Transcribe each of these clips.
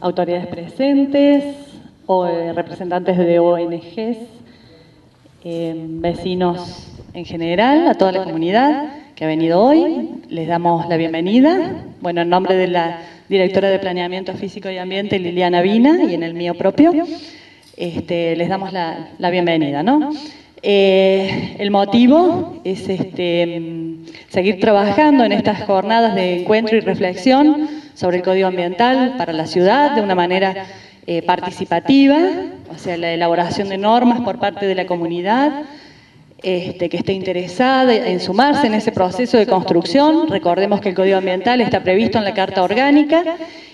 Autoridades presentes, o representantes de ONGs, vecinos en general, a toda la comunidad que ha venido hoy, les damos la bienvenida. Bueno, en nombre de la directora de Planeamiento Físico y Ambiente, Liliana Vina, y en el mío propio, les damos la bienvenida, ¿no? El motivo es seguir trabajando en estas jornadas de encuentro y reflexión sobre el Código Ambiental para la ciudad de una manera participativa, o sea, la elaboración de normas por parte de la comunidad que esté interesada en sumarse en ese proceso de construcción. Recordemos que el Código Ambiental está previsto en la Carta Orgánica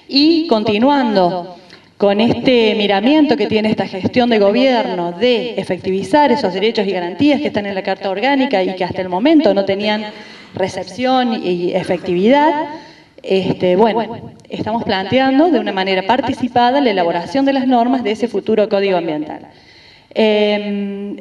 y continuando con este miramiento que tiene esta gestión de gobierno de efectivizar esos derechos y garantías que están en la Carta Orgánica y que hasta el momento no tenían recepción y efectividad, bueno, estamos planteando de una manera participada la elaboración de las normas de ese futuro Código Ambiental. En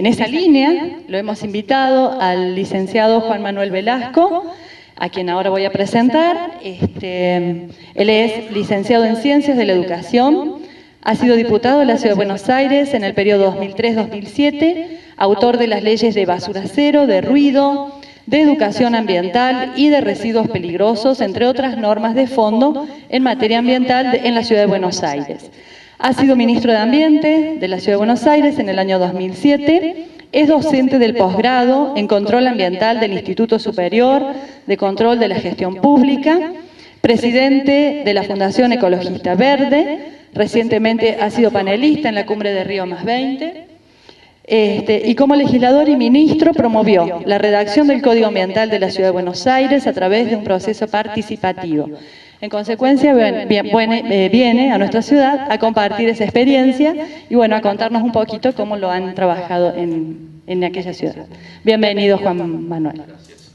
esa línea lo hemos invitado al licenciado Juan Manuel Velasco, a quien ahora voy a presentar. Él es licenciado en Ciencias de la Educación, ha sido diputado de la Ciudad de Buenos Aires en el periodo 2003-2007, autor de las leyes de basura cero, de ruido, de educación ambiental y de residuos peligrosos, entre otras normas de fondo en materia ambiental en la Ciudad de Buenos Aires. Ha sido ministro de Ambiente de la Ciudad de Buenos Aires en el año 2007, es docente del posgrado en Control Ambiental del Instituto Superior de Control de la Gestión Pública, presidente de la Fundación Ecologista Verde, recientemente ha sido panelista en la Cumbre de Río +20, y como legislador y ministro promovió la redacción del Código Ambiental de la Ciudad de Buenos Aires a través de un proceso participativo. En consecuencia, viene a nuestra ciudad a compartir esa experiencia y bueno, a contarnos un poquito cómo lo han trabajado en aquella ciudad. Bienvenido, Juan Manuel. Gracias.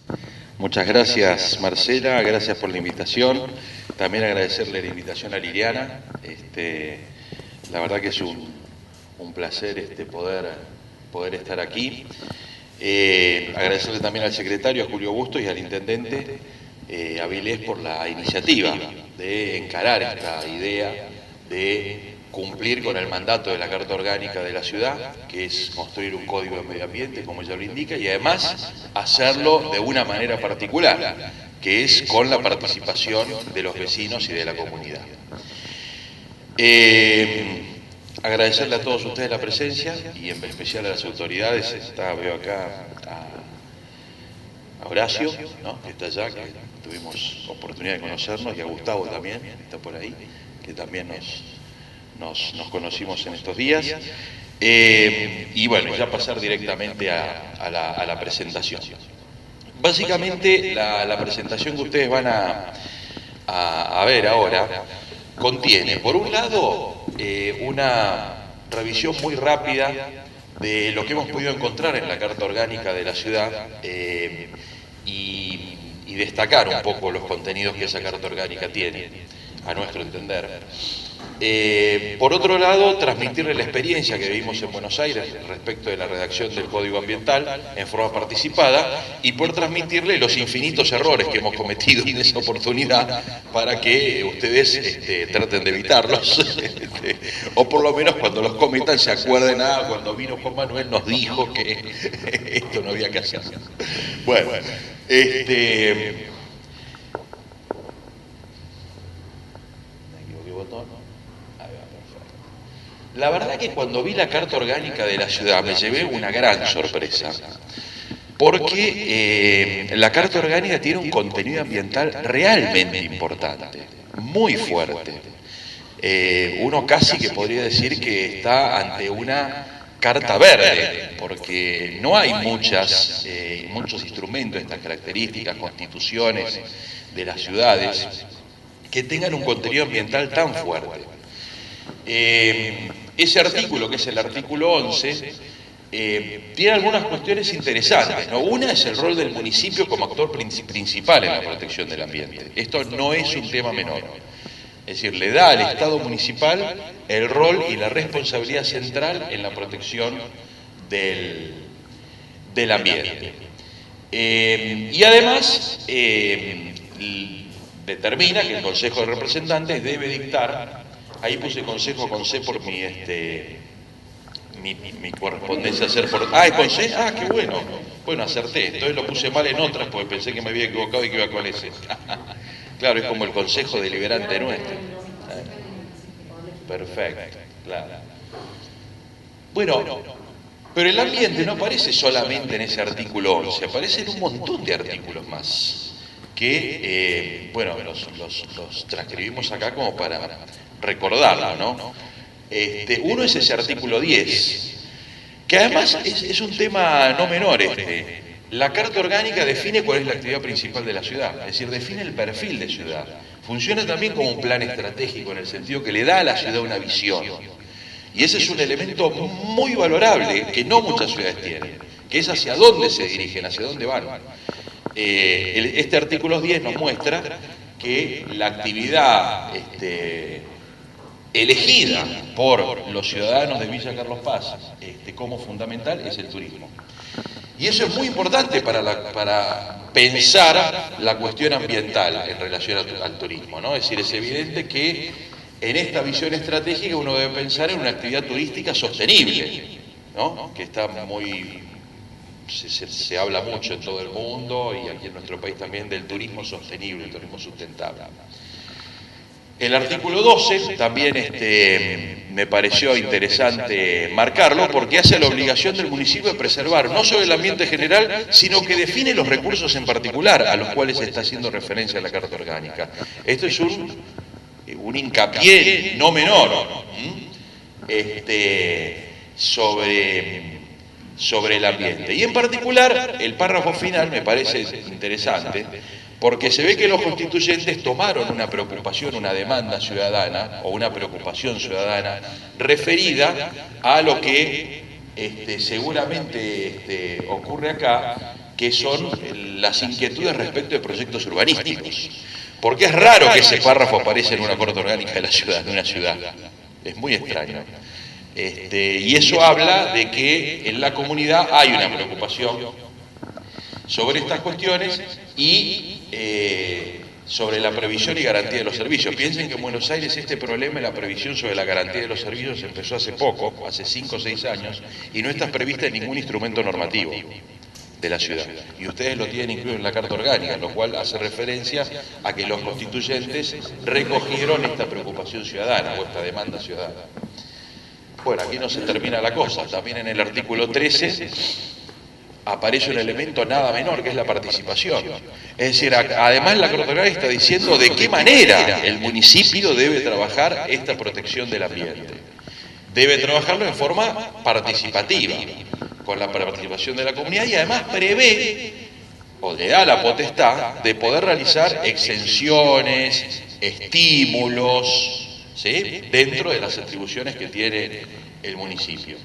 Muchas gracias, Marcela, gracias por la invitación. También agradecerle la invitación a Liliana. La verdad que es un placer poder estar aquí. Agradecerle también al secretario, a Julio Bustos, y al intendente Avilés por la iniciativa de encarar esta idea de cumplir con el mandato de la Carta Orgánica de la ciudad, que es construir un código de medio ambiente, como ella lo indica, y además hacerlo de una manera particular, que es con la participación de los vecinos y de la comunidad. Agradecerle a todos ustedes la presencia y en especial a las autoridades. Veo acá a Horacio, ¿no?, que está allá, que tuvimos oportunidad de conocernos, y a Gustavo también, que está por ahí, que también nos conocimos en estos días. Y bueno, ya pasar directamente a la presentación. Básicamente la presentación que ustedes van a ver ahora contiene, por un lado, una revisión muy rápida de lo que hemos podido encontrar en la Carta Orgánica de la ciudad y destacar un poco los contenidos que esa Carta Orgánica tiene, a nuestro entender. Por otro lado, transmitirle la experiencia que vivimos en Buenos Aires respecto de la redacción del Código Ambiental en forma participada, y por transmitirle los infinitos errores que hemos cometido en esa oportunidad para que ustedes traten de evitarlos, o por lo menos cuando los cometan se acuerden, cuando vino Juan Manuel nos dijo que esto no había que hacer. Bueno, la verdad que cuando vi la Carta Orgánica de la ciudad me llevé una gran sorpresa, porque la Carta Orgánica tiene un contenido ambiental realmente importante, muy fuerte. Uno casi que podría decir que está ante una carta verde, porque no hay muchos instrumentos de estas características, constituciones de las ciudades, que tengan un contenido ambiental tan fuerte. Ese artículo, que es el artículo 11, tiene algunas cuestiones interesantes, ¿no? Una es el rol del municipio como actor principal en la protección del ambiente. Esto no es un tema menor. Es decir, le da al Estado municipal el rol y la responsabilidad central en la protección del ambiente. Y además determina que el Consejo de Representantes debe dictar, ahí puse consejo con C por mi correspondencia a hacer por... Ah, ¿es con C? Ah, qué bueno. Bueno, acerté. Entonces lo puse mal en otras porque pensé que me había equivocado y que iba con ese. Claro, es como el Consejo Deliberante nuestro. Perfecto, claro. Bueno, pero el ambiente no aparece solamente en ese artículo 11, aparece en un montón de artículos más, que, bueno, los transcribimos acá como para recordarlo, ¿no? Uno es ese artículo 10, que además es un tema no menor. La Carta Orgánica define cuál es la actividad principal de la ciudad, es decir, define el perfil de ciudad. Funciona también como un plan estratégico en el sentido que le da a la ciudad una visión. Y ese es un elemento muy valorable que no muchas ciudades tienen, que es hacia dónde se dirigen, hacia dónde van. Este artículo 10 nos muestra que la actividad elegida por los ciudadanos de Villa Carlos Paz como fundamental es el turismo. Y eso es muy importante para pensar la cuestión ambiental en relación al turismo, ¿no? Es decir, es evidente que en esta visión estratégica uno debe pensar en una actividad turística sostenible, ¿no? Que está muy... Se habla mucho en todo el mundo y aquí en nuestro país también del turismo sostenible, el turismo sustentable. El artículo 12 también me pareció interesante marcarlo porque hace la obligación del municipio de preservar no solo el ambiente general, sino que define los recursos en particular a los cuales se está haciendo referencia en la Carta Orgánica. Esto es un hincapié no menor sobre el ambiente. Y en particular, el párrafo final me parece interesante, porque se ve que los constituyentes tomaron una preocupación, una demanda ciudadana, o una preocupación ciudadana, referida a lo que seguramente ocurre acá, que son las inquietudes respecto de proyectos urbanísticos. Porque es raro que ese párrafo aparezca en una Carta Orgánica de una ciudad. Es muy extraño. Y eso habla de que en la comunidad hay una preocupación sobre estas cuestiones y sobre la previsión y garantía de los servicios. Piensen que en Buenos Aires este problema de la previsión sobre la garantía de los servicios empezó hace poco, hace 5 o 6 años, y no está prevista en ningún instrumento normativo de la ciudad. Y ustedes lo tienen incluido en la Carta Orgánica, lo cual hace referencia a que los constituyentes recogieron esta preocupación ciudadana o esta demanda ciudadana. Bueno, aquí no se termina la cosa. También en el artículo 13 aparece un elemento nada menor, que es la participación. Es decir, además la Carta Orgánica está diciendo de qué manera el municipio debe trabajar esta protección del ambiente. Debe trabajarlo en forma participativa, con la participación de la comunidad, y además prevé, o le da la potestad, de poder realizar exenciones, estímulos, ¿sí?, dentro de las atribuciones que tiene el municipio.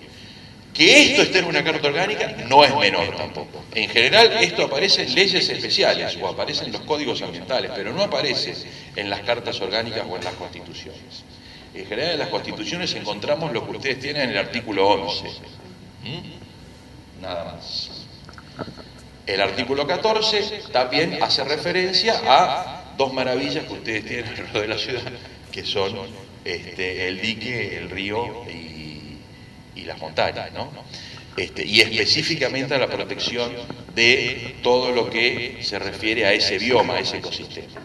Que esto esté en una Carta Orgánica no es menor tampoco. En general esto aparece en leyes especiales o aparece en los códigos ambientales, pero no aparece en las cartas orgánicas o en las constituciones. En general en las constituciones encontramos lo que ustedes tienen en el artículo 11. Nada más. El artículo 14 también hace referencia a dos maravillas que ustedes tienen alrededor de la ciudad, que son el dique, el río y las montañas, ¿no? Y específicamente a la protección de todo lo que se refiere a ese bioma, a ese ecosistema.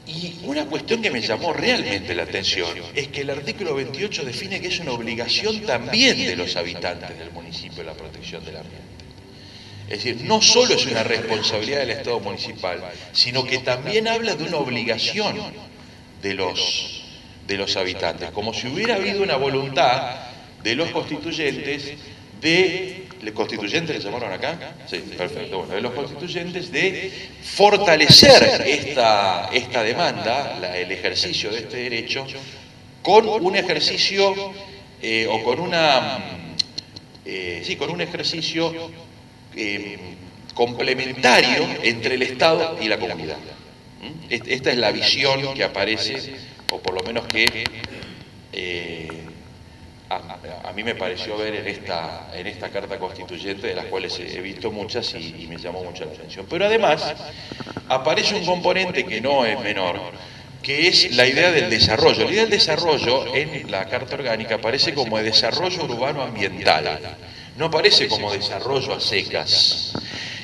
Y una cuestión que me llamó realmente la atención es que el artículo 28 define que es una obligación también de los habitantes del municipio la protección del ambiente. Es decir, no solo es una responsabilidad del Estado municipal, sino que también habla de una obligación de los habitantes, como si hubiera habido una voluntad de los constituyentes ¿los constituyentes le llamaron acá? Sí, perfecto. Bueno, de los constituyentes de fortalecer esta demanda, el ejercicio de este derecho, con un ejercicio o con un ejercicio complementario entre el Estado y la comunidad. Esta es la visión que aparece, o por lo menos que a mí me pareció ver en esta carta constituyente, de las cuales he visto muchas y me llamó mucho la atención. Pero además aparece un componente que no es menor, que es la idea del desarrollo. La idea del desarrollo en la Carta Orgánica aparece como desarrollo urbano ambiental, no aparece como desarrollo a secas.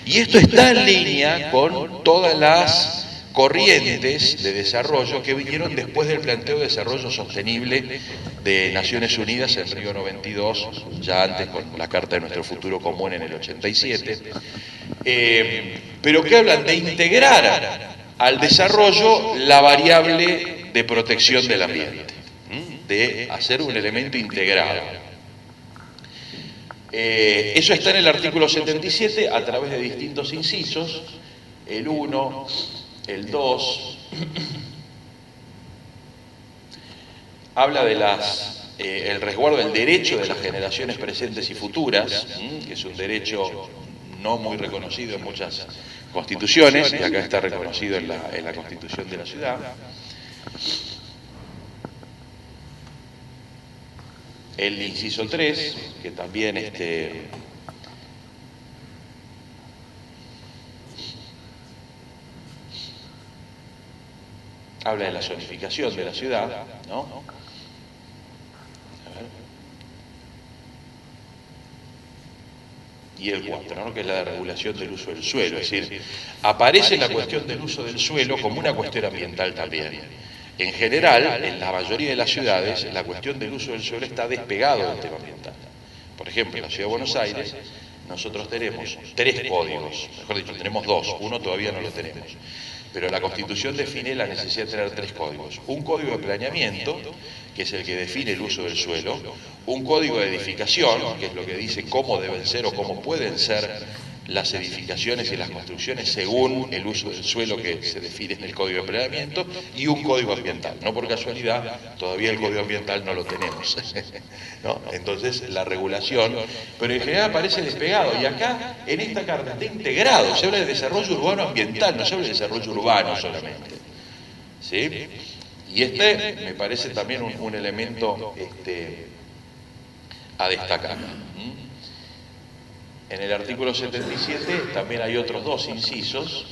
Y esto está en línea con todas las corrientes de desarrollo que vinieron después del planteo de desarrollo sostenible de Naciones Unidas en Río 92, ya antes con la Carta de Nuestro Futuro Común en el 87, pero que hablan de integrar al desarrollo la variable de protección del ambiente, de hacer un elemento integrado. Eso está en el artículo 77 a través de distintos incisos, el 1, el 2, habla de el resguardo del derecho de las generaciones presentes y futuras, que es un derecho no muy reconocido en muchas constituciones, y acá está reconocido en la Constitución de la Ciudad. El inciso 3, que también habla de la zonificación de la ciudad, ¿no? Y el 4, ¿no? Que es la de regulación del uso del suelo, es decir, aparece la cuestión del uso del suelo como una cuestión ambiental también. En general, en la mayoría de las ciudades, la cuestión del uso del suelo está despegado del tema ambiental. Por ejemplo, en la Ciudad de Buenos Aires, nosotros tenemos 3 códigos, mejor dicho, tenemos 2, uno todavía no lo tenemos. Pero la Constitución define la necesidad de tener 3 códigos. Un código de planeamiento, que es el que define el uso del suelo, un código de edificación, que es lo que dice cómo deben ser o cómo pueden ser las edificaciones y las construcciones según el uso del suelo que se define en el Código de Planeamiento, y un código ambiental. No por casualidad, todavía el Código Ambiental no lo tenemos, ¿no? Entonces, la regulación, pero en general aparece despegado, y acá, en esta carta, está integrado, se habla de desarrollo urbano ambiental, no se habla de desarrollo urbano solamente, ¿sí? Y me parece también un elemento a destacar. En el artículo 77 también hay otros 2 incisos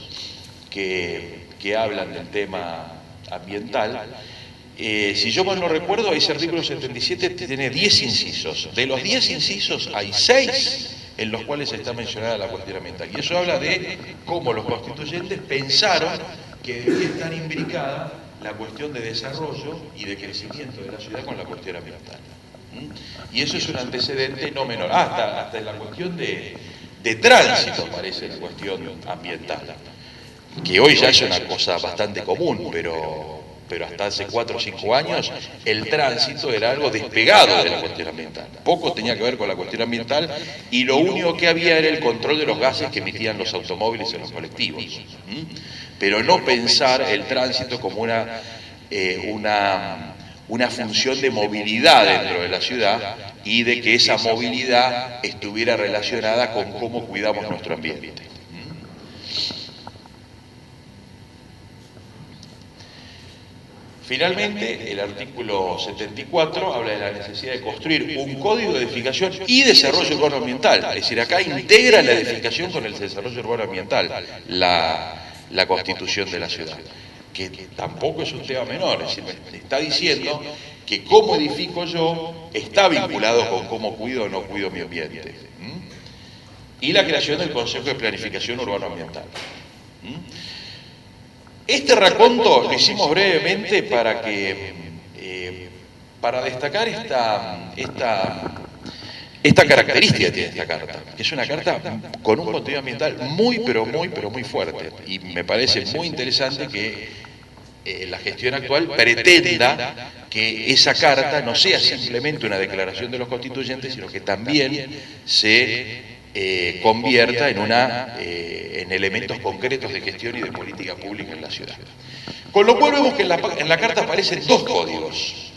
que hablan del tema ambiental. Si yo mal no recuerdo, ese artículo 77 tiene 10 incisos. De los 10 incisos hay 6 en los cuales está mencionada la cuestión ambiental. Y eso habla de cómo los constituyentes pensaron que debía estar imbricada la cuestión de desarrollo y de crecimiento de la ciudad con la cuestión ambiental. Y eso es un antecedente no menor, hasta en la cuestión de tránsito aparece la cuestión ambiental, que hoy ya es una cosa bastante común, pero hasta hace 4 o 5 años el tránsito era algo despegado de la cuestión ambiental, poco tenía que ver con la cuestión ambiental, y lo único que había era el control de los gases que emitían los automóviles en los colectivos, pero no pensar el tránsito como una función de movilidad dentro de la ciudad, y de que esa movilidad estuviera relacionada con cómo cuidamos nuestro ambiente. Finalmente, el artículo 74 habla de la necesidad de construir un código de edificación y desarrollo urbano ambiental. Es decir, acá integra la edificación con el desarrollo urbano ambiental, la constitución de la ciudad, que tampoco es un tema menor. Es decir, me está diciendo que cómo edifico yo está vinculado con cómo cuido o no cuido mi ambiente. Y la creación del Consejo de Planificación Urbano Ambiental. Este raconto lo hicimos brevemente para destacar esta característica que tiene esta carta, que es una carta con un contenido ambiental muy fuerte, y me parece muy interesante que la gestión actual pretenda que esa carta no sea simplemente una declaración de los constituyentes, sino que también se convierta en elementos concretos de gestión y de política pública en la ciudad. Con lo cual vemos que en la carta aparecen 2 códigos,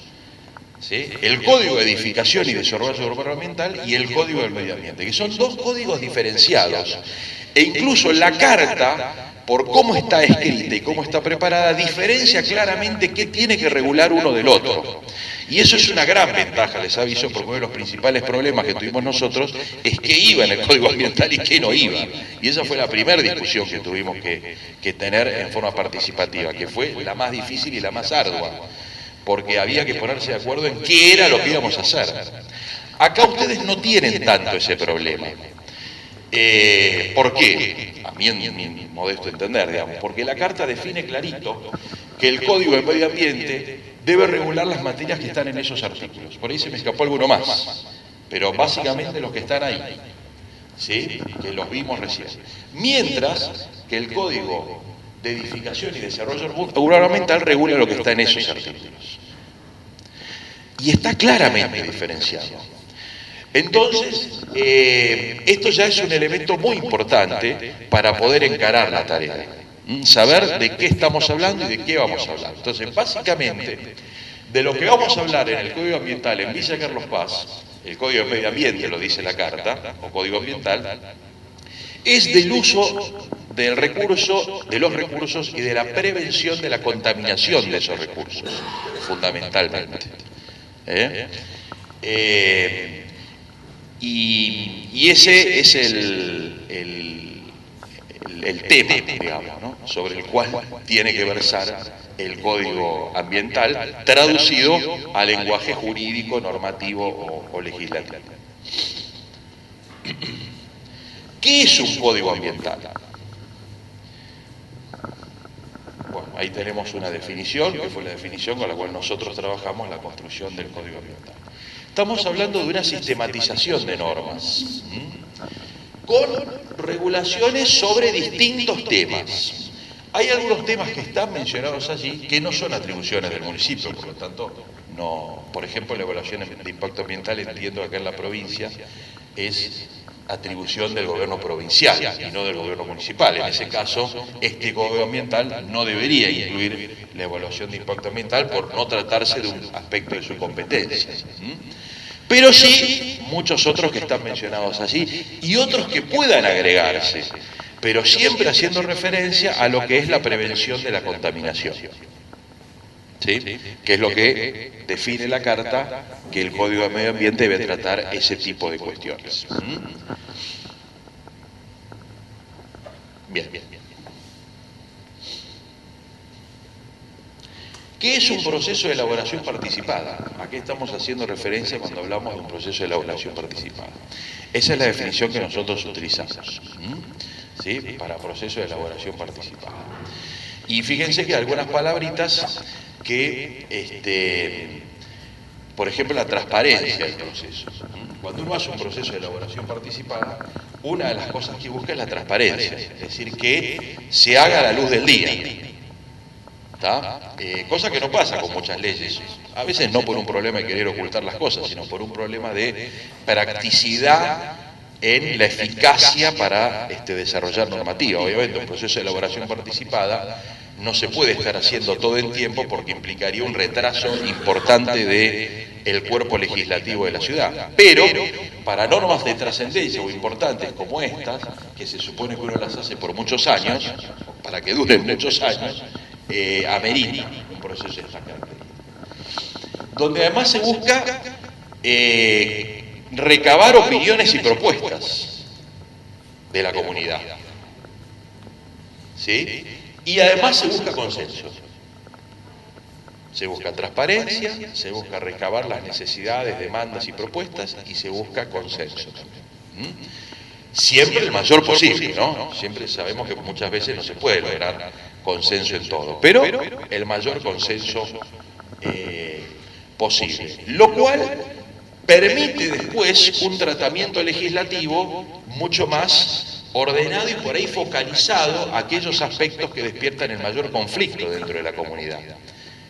¿sí? El Código de Edificación y Desarrollo Urbano Ambiental y el Código del Medio Ambiente, que son 2 códigos diferenciados, e incluso la carta, por cómo está escrita y cómo está preparada, diferencia claramente qué tiene que regular uno del otro. Y eso es una gran ventaja, les aviso, porque uno de los principales problemas que tuvimos nosotros es qué iba en el Código Ambiental y qué no iba. Y esa fue la primera discusión que tuvimos que tener en forma participativa, que fue la más difícil y la más ardua, porque había que ponerse de acuerdo en qué era lo que íbamos a hacer. Acá ustedes no tienen tanto ese problema. ¿Por qué? A mí en mi modesto entender, digamos, porque la Carta define clarito que el Código de Medio Ambiente debe regular las materias que están en esos artículos. Por ahí se me escapó alguno más, pero básicamente los que están ahí, ¿sí? Que los vimos recién. Mientras que el Código de Edificación y Desarrollo Gubernamental regula lo que está en esos artículos. Y está claramente diferenciado. Entonces, esto ya es un elemento muy importante para poder encarar la tarea. Saber de qué estamos hablando y de qué vamos a hablar. Entonces, básicamente, de lo que vamos a hablar en el Código Ambiental en Villa Carlos Paz, el Código de Medio Ambiente lo dice la Carta, o Código Ambiental, es del uso del recurso, de los recursos y de la prevención de la contaminación de esos recursos, fundamentalmente. Y ese es el tema, digamos, ¿no? Sobre el cual tiene que versar el Código Ambiental, traducido a lenguaje jurídico, normativo o legislativo. ¿Qué es un Código Ambiental? Bueno, ahí tenemos una definición, que fue la definición con la cual nosotros trabajamos la construcción del Código Ambiental. Estamos hablando de una sistematización de normas, con regulaciones sobre distintos temas. Hay algunos temas que están mencionados allí que no son atribuciones del municipio, por lo tanto, no. Por ejemplo, la evaluación de impacto ambiental, entiendo que acá en la provincia, es atribución del gobierno provincial y no del gobierno municipal. En ese caso, este Código Ambiental no debería incluir la evaluación de impacto ambiental por no tratarse de un aspecto de su competencia. Pero sí muchos otros que están mencionados allí y otros que puedan agregarse, pero siempre haciendo referencia a lo que es la prevención de la contaminación. ¿Sí? Que es lo que define la Carta, que el Código de Medio Ambiente debe tratar ese tipo de cuestiones. Bien. ¿Qué es un proceso de elaboración participada? ¿A qué estamos haciendo referencia cuando hablamos de un proceso de elaboración participada? Esa es la definición que nosotros utilizamos, ¿sí? Para proceso de elaboración participada. Y fíjense que hay algunas palabritas que, por ejemplo, la transparencia del proceso. Cuando uno hace un proceso de elaboración participada, una de las cosas que busca es la transparencia, es decir, que se haga a la luz del día. Cosa que no pasa con muchas leyes, a veces no por un problema de querer ocultar las cosas, sino por un problema de practicidad en la eficacia para desarrollar normativa. Obviamente un proceso de elaboración participada no se puede estar haciendo todo el tiempo porque implicaría un retraso importante del cuerpo legislativo de la ciudad. Pero para normas de trascendencia o importantes como estas, que se supone que uno las hace por muchos años, para que duren muchos años, amerita un proceso de esta característica. Donde además se busca recabar opiniones y propuestas de la comunidad. ¿Sí? Y además se busca consenso. Se busca transparencia, se busca recabar las necesidades, demandas y propuestas y se busca consenso también. Siempre el mayor posible, ¿no? Siempre sabemos que muchas veces no se puede lograr consenso en todo, pero el mayor consenso posible. Lo cual permite después un tratamiento legislativo mucho más ordenado y por ahí focalizado a aquellos aspectos que despiertan el mayor conflicto dentro de la comunidad.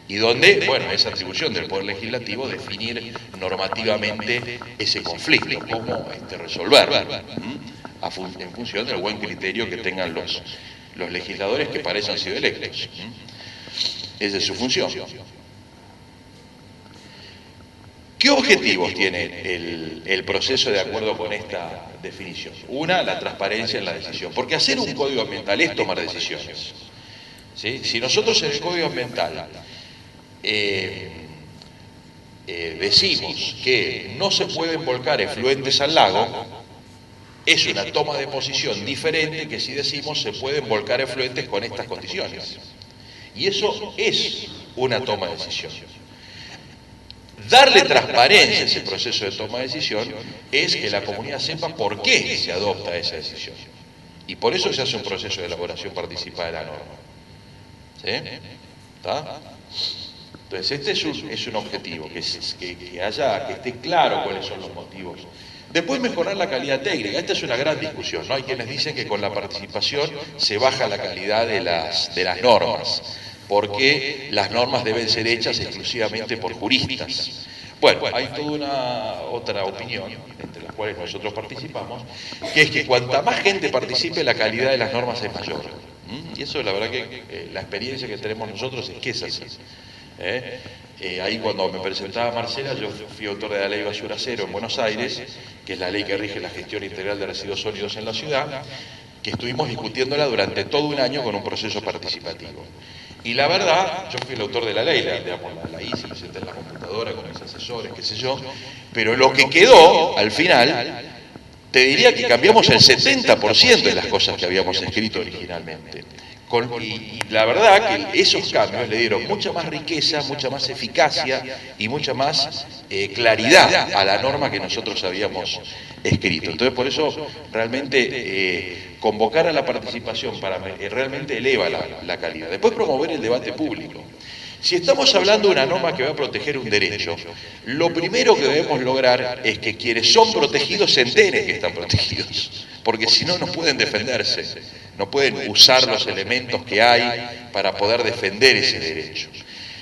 Y donde, bueno, es atribución del Poder Legislativo definir normativamente ese conflicto, cómo resolverlo, en función del buen criterio que tengan los legisladores que para eso han sido electos. Esa es su función. ¿Qué objetivos tiene el proceso de acuerdo con esta definición? Una, la transparencia en la decisión, porque hacer un código ambiental es tomar decisiones. ¿Sí? Si nosotros en el código ambiental decimos que no se pueden volcar efluentes al lago, es una toma de posición diferente que si decimos se pueden volcar efluentes con estas condiciones. Y eso es una toma de decisión. Darle transparencia a ese proceso de toma de decisión es que la comunidad sepa por qué se adopta esa decisión. Y por eso se hace un proceso de elaboración participada de la norma. ¿Sí? ¿Está? Entonces este es un objetivo, que esté claro cuáles son los motivos. Después mejorar la calidad técnica. Esta es una gran discusión, ¿no? Hay quienes dicen que con la participación se baja la calidad de las normas, porque las normas deben ser hechas exclusivamente por juristas. Bueno, hay toda una otra opinión, entre las cuales nosotros participamos, que es que cuanta más gente participe, la calidad de las normas es mayor. Y eso, la verdad que la experiencia que tenemos nosotros es que es así. Ahí cuando me presentaba Marcela, yo fui autor de la ley Basura Cero en Buenos Aires, que es la ley que rige la gestión integral de residuos sólidos en la ciudad, que estuvimos discutiéndola durante todo un año con un proceso participativo. Y la verdad, yo fui el autor de la ley, la hice, la senté en la computadora con mis asesores, qué sé yo, pero lo que quedó al final, te diría que cambiamos el 70% de las cosas que habíamos escrito originalmente. Y la verdad que esos cambios le dieron mucha más riqueza, mucha más eficacia y mucha más claridad a la norma que nosotros habíamos escrito. Entonces, por eso realmente convocar a la participación realmente eleva la calidad. Después, promover el debate público. Si estamos hablando de una norma que va a proteger un derecho, lo primero que debemos lograr es que quienes son protegidos se enteren que están protegidos, porque si no, no pueden defenderse, no pueden usar los elementos que hay para poder defender ese derecho.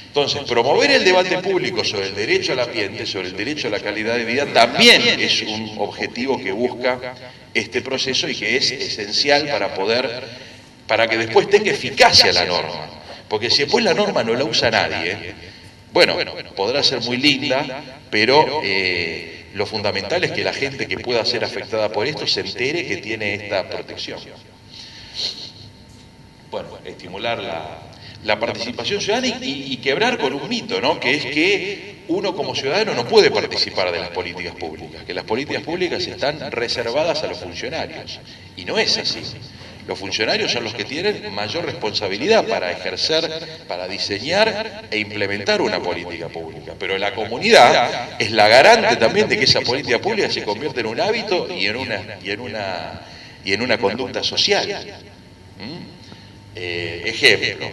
Entonces, promover el debate público sobre el derecho al ambiente, sobre el derecho a la calidad de vida, también es un objetivo que busca este proceso y que es esencial para que después tenga eficacia la norma. Porque si después la norma no la usa nadie, bueno, podrá ser muy linda, pero lo fundamental es que la gente que pueda ser afectada por esto se entere que tiene esta protección. Bueno, estimular la participación ciudadana y quebrar con un mito, ¿no? Que es que uno como ciudadano no puede participar de las políticas públicas, que las políticas públicas están reservadas a los funcionarios. Y no es así. Los funcionarios son los que tienen mayor responsabilidad para ejercer, para diseñar e implementar una política pública. Pero la comunidad es la garante también de que esa política pública se convierta en un hábito y en una conducta social. Ejemplo,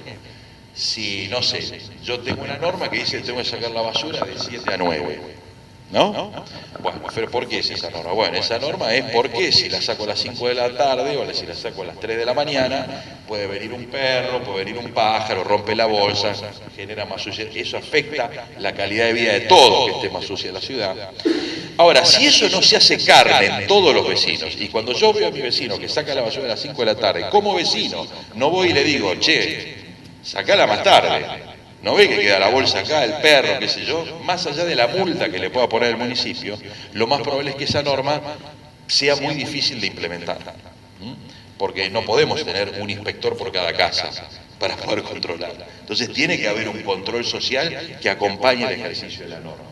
si, no sé, yo tengo una norma que dice que tengo que sacar la basura de 7 a 9, ¿no? Bueno, pero ¿por qué es esa norma? Bueno, esa norma es porque si la saco a las 5 de la tarde o si la saco a las 3 de la mañana, puede venir un perro, puede venir un pájaro, rompe la bolsa, genera más suciedad. Eso afecta la calidad de vida de todos que esté más sucia la ciudad. Ahora, si eso no se hace carne en todos los vecinos, y cuando yo veo a mi vecino que saca la basura a las 5 de la tarde, como vecino, no voy y le digo, che, sacala más tarde. ¿No ve que queda la bolsa acá, el perro, qué sé yo? Más allá de la multa que le pueda poner el municipio, lo más probable es que esa norma sea muy difícil de implementar. Porque no podemos tener un inspector por cada casa para poder controlarla. Entonces tiene que haber un control social que acompañe el ejercicio de la norma.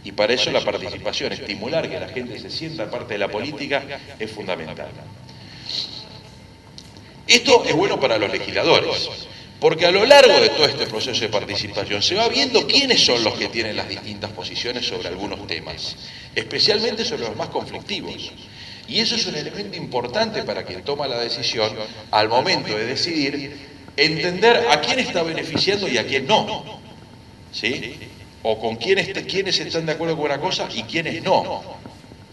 Y para eso la participación, estimular que la gente se sienta parte de la política, es fundamental. Esto es bueno para los legisladores. Porque a lo largo de todo este proceso de participación se va viendo quiénes son los que tienen las distintas posiciones sobre algunos temas, especialmente sobre los más conflictivos. Y eso es un elemento importante para quien toma la decisión al momento de decidir, entender a quién está beneficiando y a quién no. ¿Sí? O con quiénes están de acuerdo con una cosa y quiénes no.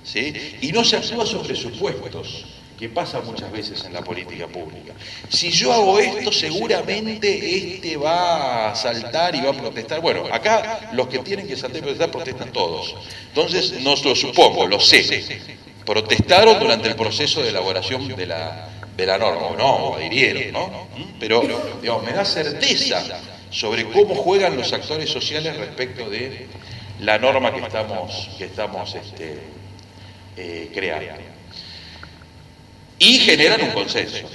¿Sí? Y no se actúa sobre supuestos, que pasa muchas veces en la política pública. Si yo hago esto, seguramente este va a saltar y va a protestar. Bueno, acá los que tienen que saltar y protestar protestan todos. Entonces, no lo supongo, lo sé. Protestaron durante el proceso de elaboración de la norma, o no, o adhirieron, ¿no? Pero, digamos, me da certeza sobre cómo juegan los actores sociales respecto de la norma que estamos creando. Y generan un consenso.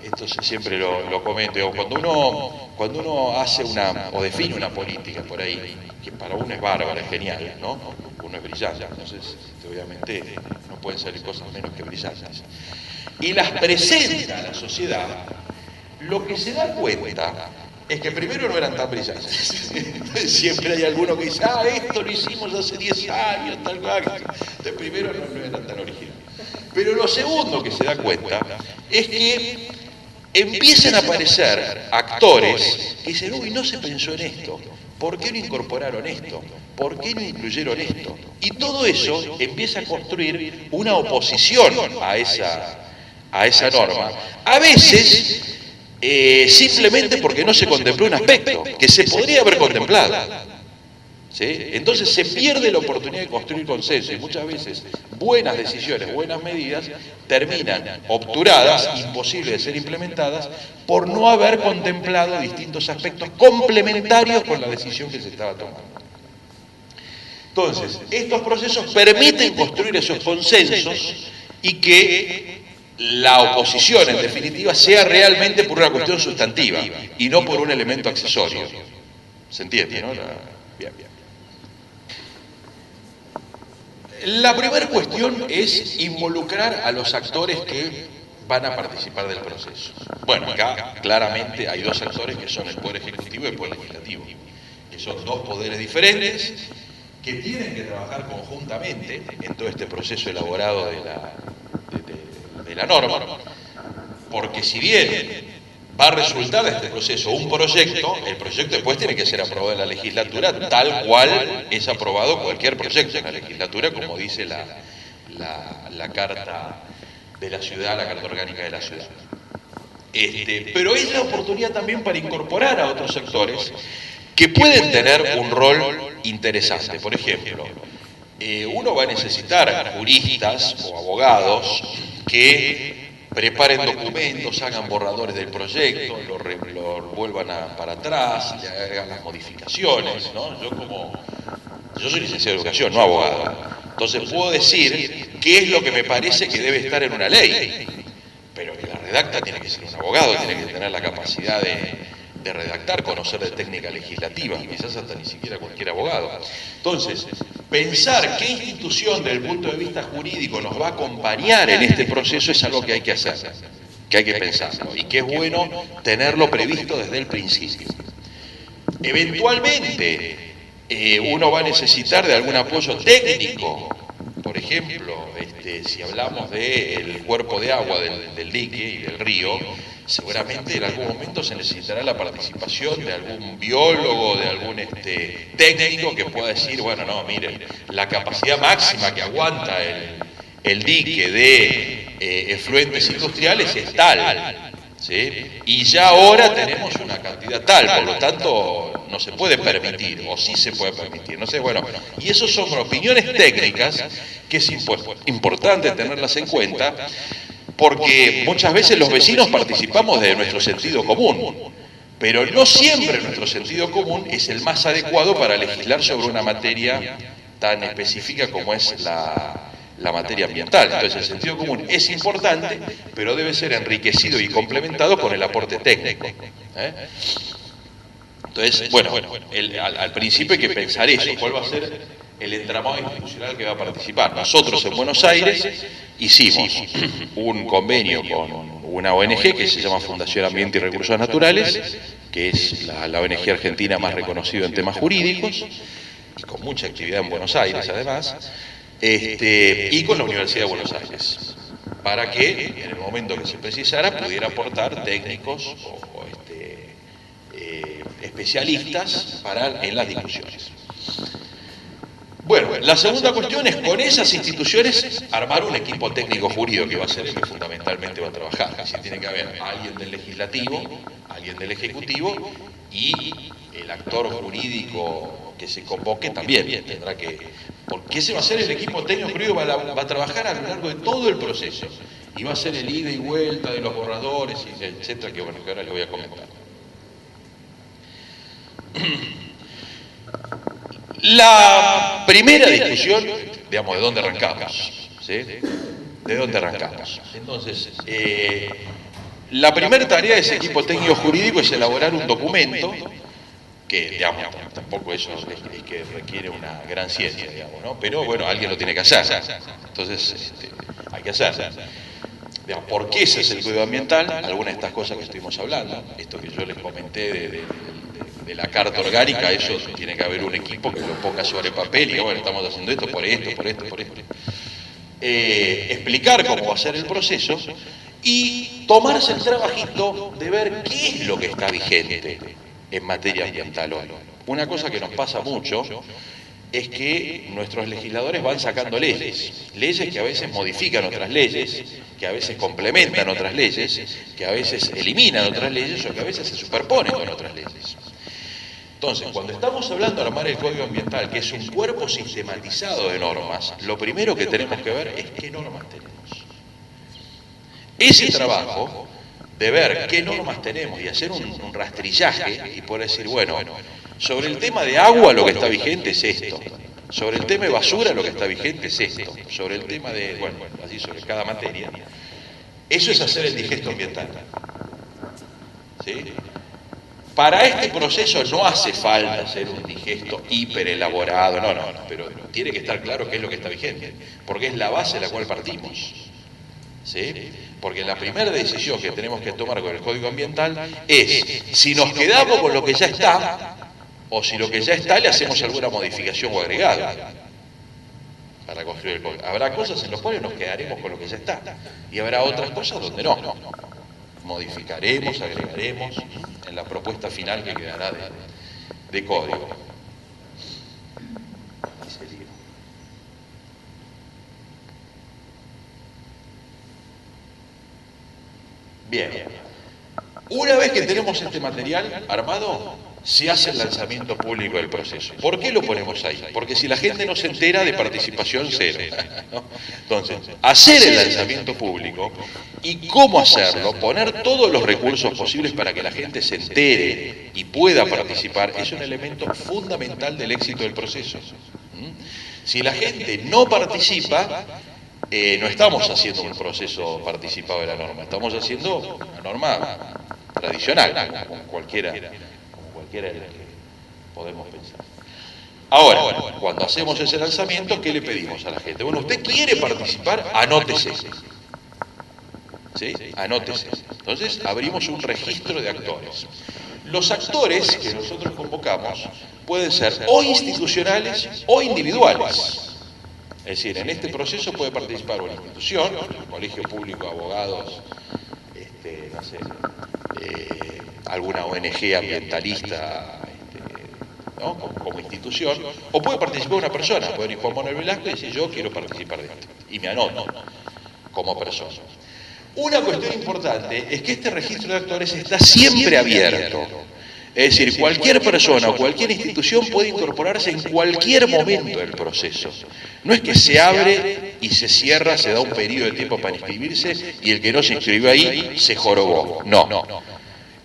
Esto siempre lo comento. Cuando uno cuando uno hace o define una política por ahí, que para uno es bárbara, es genial, ¿no? Uno es brillante, entonces obviamente no pueden salir cosas menos que brillantes. Y las presenta a la sociedad, lo que se da cuenta es que primero no eran tan brillantes. Siempre hay alguno que dice, esto lo hicimos hace 10 años, tal cual. Entonces primero no eran tan originales. Pero lo segundo que se da cuenta es que empiezan a aparecer actores que dicen, uy, no se pensó en esto, ¿por qué no incorporaron esto? ¿Por qué no incluyeron esto? Y todo eso empieza a construir una oposición a esa norma. A veces, simplemente porque no se contempló un aspecto que se podría haber contemplado. ¿Sí? Entonces se pierde la oportunidad de construir consenso y muchas veces buenas decisiones, buenas medidas terminan obturadas, imposibles de ser implementadas por no haber contemplado distintos aspectos complementarios con la decisión que se estaba tomando. Entonces, estos procesos permiten construir esos consensos y que la oposición, en definitiva, sea realmente por una cuestión sustantiva y no por un elemento accesorio. ¿Se entiende, no? Bien. La primera cuestión es involucrar a los actores que van a participar del proceso. Bueno, acá claramente hay dos actores que son el Poder Ejecutivo y el Poder Legislativo, que son dos poderes diferentes que tienen que trabajar conjuntamente en todo este proceso elaborado de la norma, porque si bien va a resultar de este proceso un proyecto, el proyecto después tiene que ser aprobado en la legislatura tal cual es aprobado cualquier proyecto en la legislatura, como dice la Carta de la Ciudad, la Carta Orgánica de la Ciudad. Pero es la oportunidad también para incorporar a otros sectores que pueden tener un rol interesante. Por ejemplo, uno va a necesitar juristas o abogados que preparen documentos, hagan borradores del proyecto, lo vuelvan para atrás, le hagan las modificaciones, ¿no? Yo soy licenciado de educación, no abogado. Entonces puedo decir qué es lo que me parece que debe estar en una ley, pero que la redacta tiene que ser un abogado, tiene que tener la capacidad de redactar, conocer de técnica legislativa, quizás hasta ni siquiera cualquier abogado. Entonces, pensar qué institución desde el punto de vista jurídico nos va a acompañar en este proceso es algo que hay que hacer, que hay que pensarlo y que es bueno tenerlo previsto desde el principio. Eventualmente, uno va a necesitar de algún apoyo técnico. Por ejemplo, si hablamos del cuerpo de agua del dique y del río, seguramente en algún momento se necesitará la participación de algún biólogo, de algún técnico que pueda decir, bueno, no, miren, la capacidad máxima que aguanta el dique de efluentes industriales es tal, ¿sí? Y ya ahora tenemos una cantidad tal, por lo tanto no se puede permitir, o sí se puede permitir, no sé, bueno, y eso son opiniones técnicas que es importante tenerlas en cuenta, porque muchas veces los vecinos participamos de nuestro sentido común, pero no siempre nuestro sentido común es el más adecuado para legislar sobre una materia tan específica como es la materia ambiental. Entonces el sentido común es importante, pero debe ser enriquecido y complementado con el aporte técnico. Entonces, bueno, al principio hay que pensar eso, cuál va a ser el entramado institucional que va a participar. Nosotros en Buenos Aires hicimos un convenio con una ONG que se llama Fundación Ambiente y Recursos Naturales, que es la ONG argentina más reconocida en temas jurídicos, y con mucha actividad en Buenos Aires además, y con la Universidad de Buenos Aires, para que en el momento que se precisara pudiera aportar técnicos o especialistas en las discusiones. Bueno, la segunda cuestión es con esas instituciones armar un equipo técnico jurídico que va a ser el que fundamentalmente va a trabajar. Es decir, tiene que haber alguien del legislativo, alguien del ejecutivo y el actor jurídico que se convoque también tendrá que... Porque ese va a ser el equipo técnico jurídico, va a trabajar a lo largo de todo el proceso y va a ser el ida y vuelta de los borradores, etcétera, que bueno, que ahora les voy a comentar. La primera discusión, digamos, ¿de dónde arrancamos? ¿Sí? ¿De dónde arrancamos? Entonces, La primera tarea de ese equipo técnico jurídico es elaborar un documento que, digamos, tampoco eso es que requiere una gran ciencia, digamos, ¿no? Pero bueno, alguien lo tiene que hacer. Entonces, hay que hacer. Digamos, ¿por qué ese es el código ambiental? Algunas de estas cosas que estuvimos hablando, esto que yo les comenté de la carta orgánica, eso tiene que haber un equipo que lo ponga sobre papel y diga, bueno, estamos haciendo esto por esto, por esto, por esto. Explicar cómo va a ser el proceso y tomarse el trabajito de ver qué es lo que está vigente en materia ambiental hoy. Una cosa que nos pasa mucho es que nuestros legisladores van sacando leyes que a veces modifican otras leyes, que a veces complementan otras leyes, que a veces eliminan otras leyes o que a veces se superponen con otras leyes. Entonces, cuando estamos hablando de armar el Código Ambiental, que es un cuerpo sistematizado de normas, lo primero que tenemos que ver es qué normas tenemos. Ese trabajo de ver qué normas tenemos y hacer un rastrillaje y poder decir, bueno, sobre el tema de agua lo que está vigente es esto, sobre el tema de basura lo que está vigente es esto, sobre el tema de, bueno, así sobre cada materia, eso es hacer el digesto ambiental. ¿Sí? Para este proceso no hace falta hacer un digesto hiper elaborado, no, pero tiene que estar claro qué es lo que está vigente, porque es la base de la cual partimos. ¿Sí? Porque la primera decisión que tenemos que tomar con el Código Ambiental es si nos quedamos con lo que ya está, o si lo que ya está le hacemos alguna modificación o agregado para construir el Código. Habrá cosas en las cuales nos quedaremos con lo que ya está, y habrá otras cosas donde no. Modificaremos, agregaremos en la propuesta final que quedará de código. Bien. Una vez que tenemos este material armado, se hace el lanzamiento público del proceso. ¿Por qué lo ponemos ahí? Porque si la gente no se entera, de participación cero, ¿no? Entonces, hacer el lanzamiento público y cómo hacerlo, poner todos los recursos posibles para que la gente se entere y pueda participar, es un elemento fundamental del éxito del proceso. Si la gente no participa, no estamos haciendo un proceso participado de la norma, estamos haciendo una norma tradicional, como cualquiera de las que podemos pensar. Ahora, cuando hacemos ese lanzamiento, ¿qué le pedimos a la gente? Bueno, usted quiere participar, anótese. ¿Sí? Anótese. Entonces, abrimos un registro de actores. Los actores que nosotros convocamos pueden ser o institucionales o individuales. Es decir, en este proceso puede participar una institución, un colegio público de abogados, no sé, alguna ONG ambientalista, ¿no? como institución, o puede participar una persona, puede venir Juan Manuel Velasco y decir yo quiero participar de esto, y me anoto como persona. Una cuestión importante es que este registro de actores está siempre abierto. Es decir, cualquier persona o cualquier institución puede incorporarse en cualquier momento del proceso. No es que se abre y se cierra, se da un periodo de tiempo para inscribirse y el que no se inscribió ahí se jorobó. No.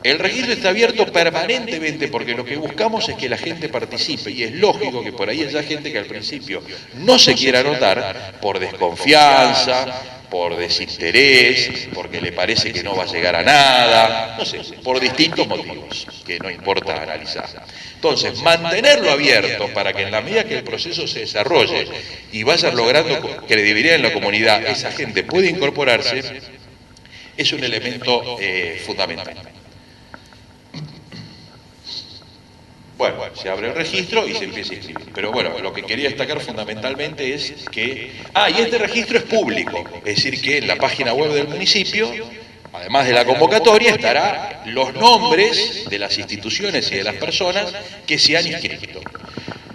El registro está abierto permanentemente porque lo que buscamos es que la gente participe y es lógico que por ahí haya gente que al principio no se quiera anotar por desconfianza, por desinterés, porque le parece que no va a llegar a nada, no sé, por distintos motivos que no importa analizar. Entonces, mantenerlo abierto para que en la medida que el proceso se desarrolle y vaya logrando credibilidad en la comunidad, esa gente puede incorporarse, es un elemento fundamental. Bueno, se abre el registro y se empieza a inscribir. Pero bueno, lo que quería destacar fundamentalmente es que... y este registro es público, es decir que en la página web del municipio, además de la convocatoria, estará los nombres de las instituciones y de las personas que se han inscrito.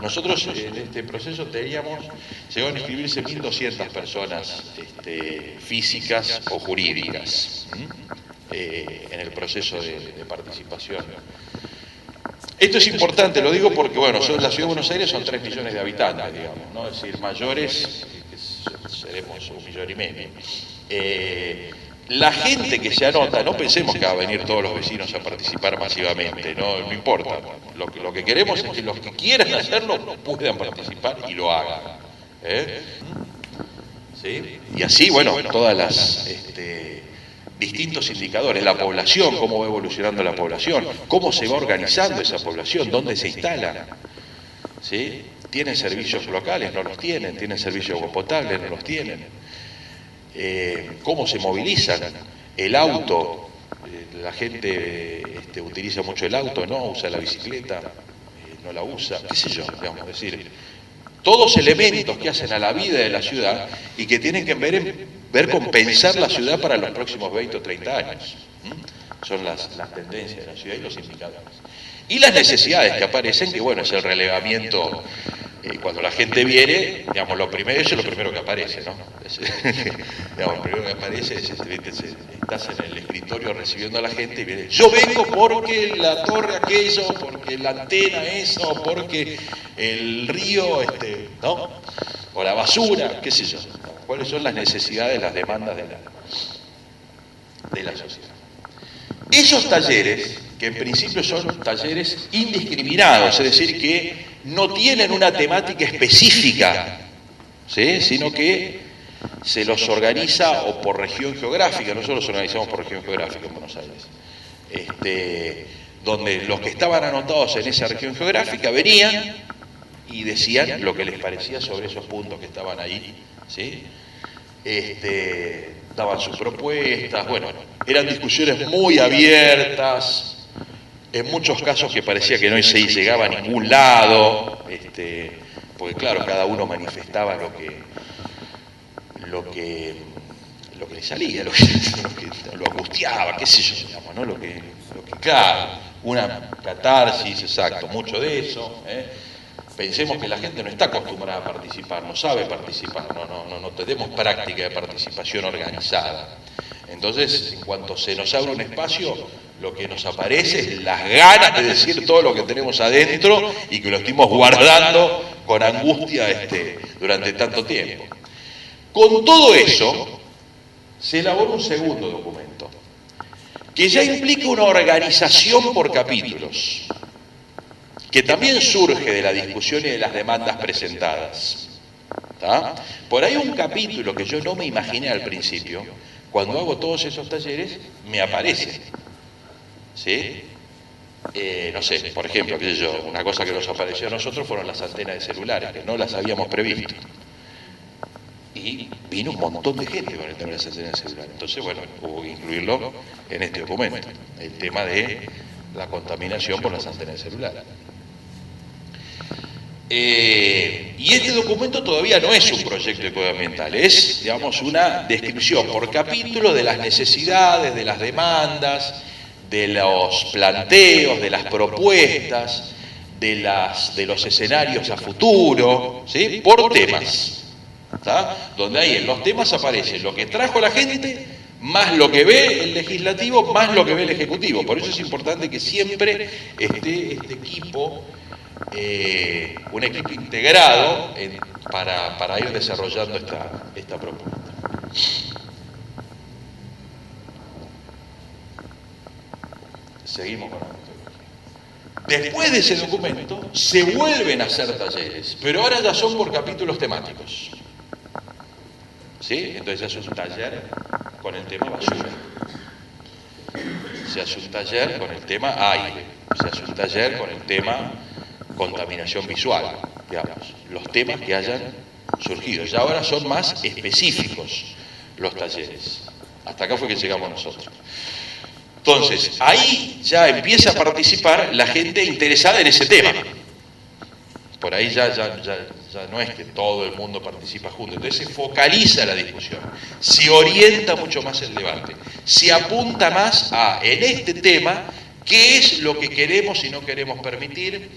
Nosotros en este proceso llegó a inscribirse 1.200 personas físicas o jurídicas en el proceso de participación. Esto es importante, lo digo porque, bueno, la ciudad de Buenos Aires son 3 millones de habitantes, digamos, ¿no? Es decir, mayores, seremos 1,5 millones. La gente que se anota, no pensemos que va a venir todos los vecinos a participar masivamente, no importa. Lo que queremos es que los que quieran hacerlo puedan participar y lo hagan. ¿Sí? Y así, bueno, todas las distintos indicadores, la población, cómo va evolucionando la población, cómo se va organizando esa población, dónde se instala, ¿sí? ¿Tienen servicios locales? No los tienen. ¿Tienen servicios de agua potable? No los tienen. ¿Cómo se movilizan? El auto, la gente utiliza mucho el auto, no usa la bicicleta, no la usa, qué sé yo, digamos, es decir, todos elementos que hacen a la vida de la ciudad y que tienen que ver con pensar la ciudad para los próximos 20 o 30 años. Son las tendencias de la ciudad y los indicadores. Y las necesidades que aparecen, que bueno, es el relevamiento. Cuando la gente viene, digamos, eso es lo primero que aparece, ¿no? Digamos, lo primero que aparece es, estás en el escritorio recibiendo a la gente y viene, yo vengo porque la torre aquello, porque la antena eso, porque el río, ¿no? O la basura, qué sé yo. ¿Cuáles son las necesidades, las demandas de la sociedad? Esos talleres, que en principio son talleres indiscriminados, es decir, que no tienen una temática específica, ¿sí? Sino que se los organiza o por región geográfica. Nosotros los organizamos por región geográfica en Buenos Aires, donde los que estaban anotados en esa región geográfica venían y decían lo que les parecía sobre esos puntos que estaban ahí, ¿sí? Daban sus propuestas, bueno, eran discusiones muy abiertas, en muchos casos que parecía que no se llegaba a ningún lado, porque claro, cada uno manifestaba lo que le salía, lo angustiaba, qué sé yo, digamos, ¿no? Lo que claro, una catarsis, exacto, mucho de eso, Pensemos que la gente no está acostumbrada a participar, no sabe participar, no tenemos práctica de participación organizada. Entonces, en cuanto se nos abre un espacio, lo que nos aparece es las ganas de decir todo lo que tenemos adentro y que lo estuvimos guardando con angustia durante tanto tiempo. Con todo eso, se elaboró un segundo documento, que ya implica una organización por capítulos, que también surge de la discusión y de las demandas presentadas. ¿Tá? Por ahí un capítulo que yo no me imaginé al principio, cuando hago todos esos talleres, me aparece. ¿Sí? No sé, por ejemplo, qué sé yo, una cosa que nos apareció a nosotros fueron las antenas de celulares, que no las habíamos previsto. Y vino un montón de gente con el tema de las antenas de celulares. Entonces, bueno, hubo que incluirlo en este documento, el tema de la contaminación por las antenas de celulares. Y este documento todavía no es un proyecto ecoambiental, es, digamos, una descripción por capítulo de las necesidades, de las demandas, de los planteos, de las propuestas, de los escenarios a futuro, ¿sí? Por temas, ¿tá? Donde ahí en los temas aparece lo que trajo la gente, más lo que ve el legislativo, más lo que ve el ejecutivo. Por eso es importante que siempre esté este equipo, un equipo integrado para ir desarrollando esta propuesta. Seguimos con la metodología. Después de ese documento se vuelven a hacer talleres, pero ahora ya son por capítulos temáticos. ¿Sí? Entonces se hace un taller con el tema basura, se hace un taller con el tema aire, se hace un taller con el tema contaminación visual, digamos, los temas que hayan surgido. Ya ahora son más específicos los talleres. Hasta acá fue que llegamos nosotros. Entonces, ahí ya empieza a participar la gente interesada en ese tema. Por ahí ya no es que todo el mundo participa junto. Entonces se focaliza la discusión, se orienta mucho más el debate, se apunta más a, en este tema, qué es lo que queremos y no queremos permitir,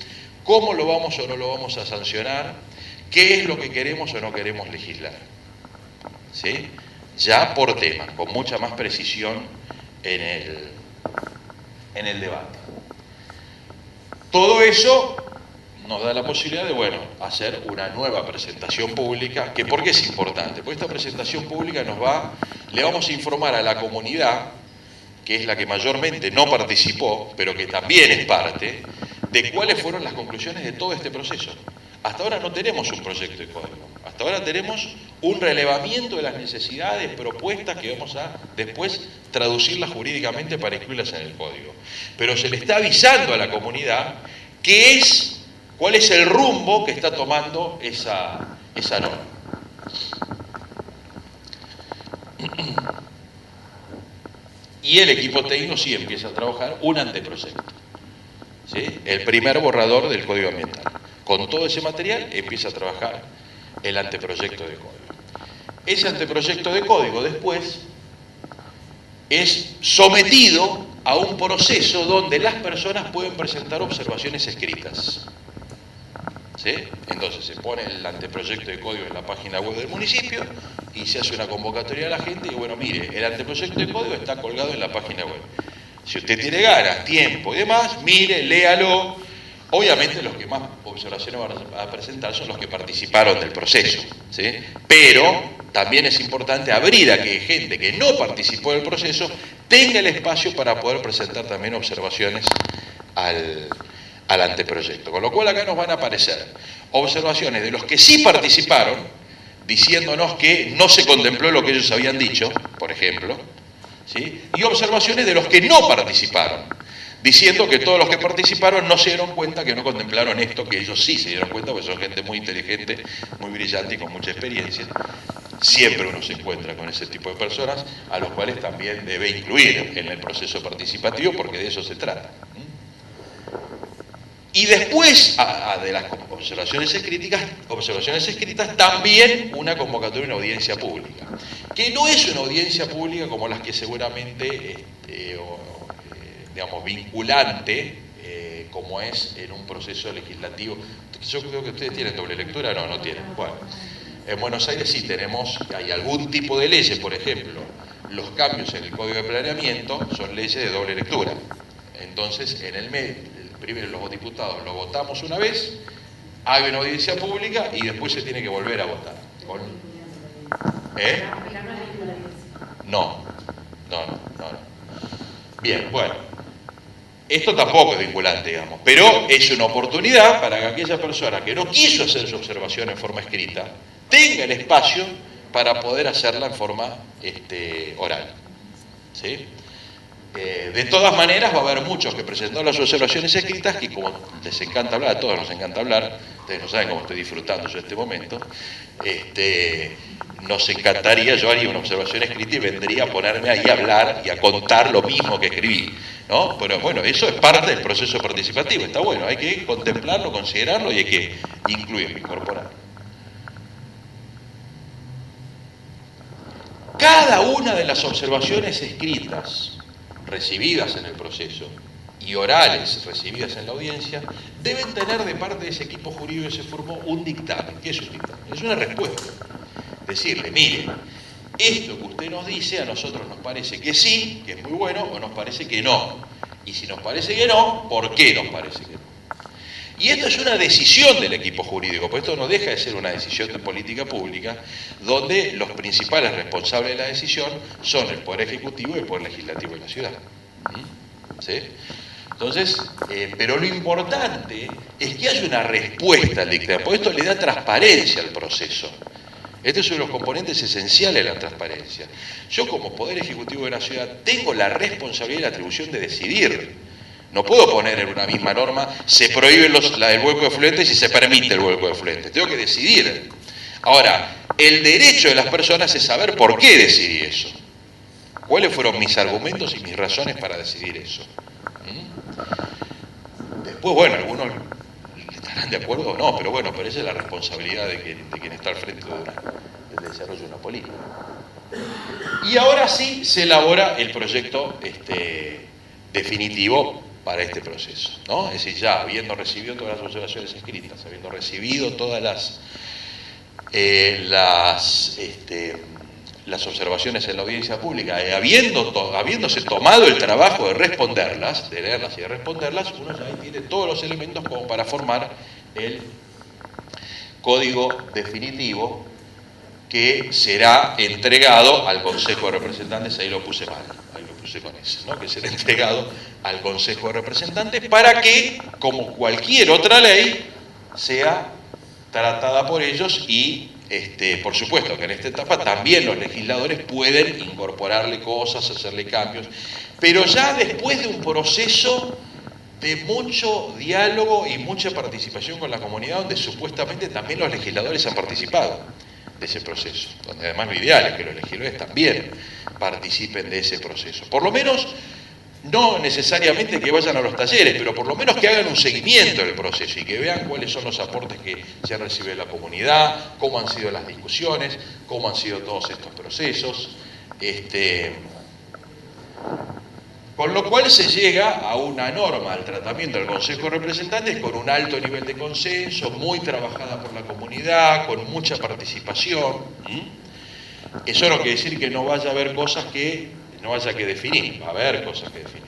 cómo lo vamos o no lo vamos a sancionar, qué es lo que queremos o no queremos legislar. ¿Sí? Ya por tema, con mucha más precisión en el debate. Todo eso nos da la posibilidad de, bueno, hacer una nueva presentación pública, que ¿por qué es importante? Porque esta presentación pública le vamos a informar a la comunidad, que es la que mayormente no participó, pero que también es parte, de cuáles fueron las conclusiones de todo este proceso. Hasta ahora no tenemos un proyecto de código. Hasta ahora tenemos un relevamiento de las necesidades, propuestas que vamos a después traducirlas jurídicamente para incluirlas en el código. Pero se le está avisando a la comunidad cuál es el rumbo que está tomando esa norma. Y el equipo técnico sí empieza a trabajar un anteproyecto, ¿sí? El primer borrador del código ambiental. Con todo ese material empieza a trabajar el anteproyecto de código. Ese anteproyecto de código después es sometido a un proceso donde las personas pueden presentar observaciones escritas, ¿sí? Entonces se pone el anteproyecto de código en la página web del municipio y se hace una convocatoria a la gente y bueno, mire, el anteproyecto de código está colgado en la página web. Si usted tiene ganas, tiempo y demás, mire, léalo. Obviamente los que más observaciones van a presentar son los que participaron del proceso, ¿sí? Pero también es importante abrir a que gente que no participó del proceso tenga el espacio para poder presentar también observaciones al anteproyecto. Con lo cual acá nos van a aparecer observaciones de los que sí participaron, diciéndonos que no se contempló lo que ellos habían dicho, por ejemplo, ¿sí? Y observaciones de los que no participaron, diciendo que todos los que participaron no se dieron cuenta, que no contemplaron esto, que ellos sí se dieron cuenta, porque son gente muy inteligente, muy brillante y con mucha experiencia. Siempre uno se encuentra con ese tipo de personas, a los cuales también debe incluir en el proceso participativo, porque de eso se trata. Y después de las observaciones escritas, también una convocatoria, una audiencia pública, que no es una audiencia pública como las que seguramente, digamos, vinculante, como es en un proceso legislativo. Yo creo que ustedes tienen doble lectura, no tienen. Bueno, en Buenos Aires sí hay algún tipo de leyes, por ejemplo, los cambios en el Código de Planeamiento son leyes de doble lectura. Entonces, primero los diputados lo votamos una vez, hay una audiencia pública y después se tiene que volver a votar. No. Bien, bueno, esto tampoco es vinculante, digamos, pero es una oportunidad para que aquella persona que no quiso hacer su observación en forma escrita tenga el espacio para poder hacerla en forma oral, ¿sí? De todas maneras va a haber muchos que presentaron las observaciones escritas que, como les encanta hablar, a todos nos encanta hablar, ustedes no saben cómo estoy disfrutando yo este momento, nos encantaría, yo haría una observación escrita y vendría a ponerme ahí a hablar y a contar lo mismo que escribí, ¿no? Pero bueno, eso es parte del proceso participativo, está bueno, hay que contemplarlo, considerarlo y hay que incluirlo, incorporarlo. Cada una de las observaciones escritas recibidas en el proceso y orales recibidas en la audiencia deben tener de parte de ese equipo jurídico que se formó un dictamen. ¿Qué es un dictamen? Es una respuesta. Decirle, mire, esto que usted nos dice a nosotros nos parece que sí, que es muy bueno, o nos parece que no. Y si nos parece que no, ¿por qué nos parece que no? Y esto es una decisión del equipo jurídico, porque esto no deja de ser una decisión de política pública, donde los principales responsables de la decisión son el Poder Ejecutivo y el Poder Legislativo de la ciudad. ¿Sí? Entonces, pero lo importante es que haya una respuesta al dictamen, porque esto le da transparencia al proceso. Este es uno de los componentes esenciales de la transparencia. Yo, como Poder Ejecutivo de la ciudad, tengo la responsabilidad y la atribución de decidir. No puedo poner en una misma norma, se prohíbe el vuelco de fluentes y se permite el vuelco de fluentes. Tengo que decidir. Ahora, el derecho de las personas es saber por qué decidí eso. ¿Cuáles fueron mis argumentos y mis razones para decidir eso? Después, bueno, algunos estarán de acuerdo o no, pero bueno, pero esa es la responsabilidad de quien está al frente del desarrollo de una política. Y ahora sí se elabora el proyecto definitivo para este proceso, ¿no? Es decir, ya habiendo recibido todas las observaciones escritas, habiendo recibido todas las observaciones en la audiencia pública, habiéndose tomado el trabajo de responderlas, de leerlas y de responderlas, uno ya ahí tiene todos los elementos como para formar el código definitivo que será entregado al Consejo de Representantes. Ahí lo puse mal, ahí lo puse con ese, ¿no? Que será entregado al Consejo de Representantes para que, como cualquier otra ley, sea tratada por ellos y, por supuesto, que en esta etapa también los legisladores pueden incorporarle cosas, hacerle cambios, pero ya después de un proceso de mucho diálogo y mucha participación con la comunidad, donde supuestamente también los legisladores han participado de ese proceso, donde además lo ideal es que los legisladores también participen de ese proceso. Por lo menos, no necesariamente que vayan a los talleres, pero por lo menos que hagan un seguimiento del proceso y que vean cuáles son los aportes que se han recibido de la comunidad, cómo han sido las discusiones, cómo han sido todos estos procesos. Con lo cual se llega a una norma al tratamiento del Consejo de Representantes con un alto nivel de consenso, muy trabajada por la comunidad, con mucha participación. Eso no quiere decir que no vaya a haber cosas que no haya que definir, va a haber cosas que definir.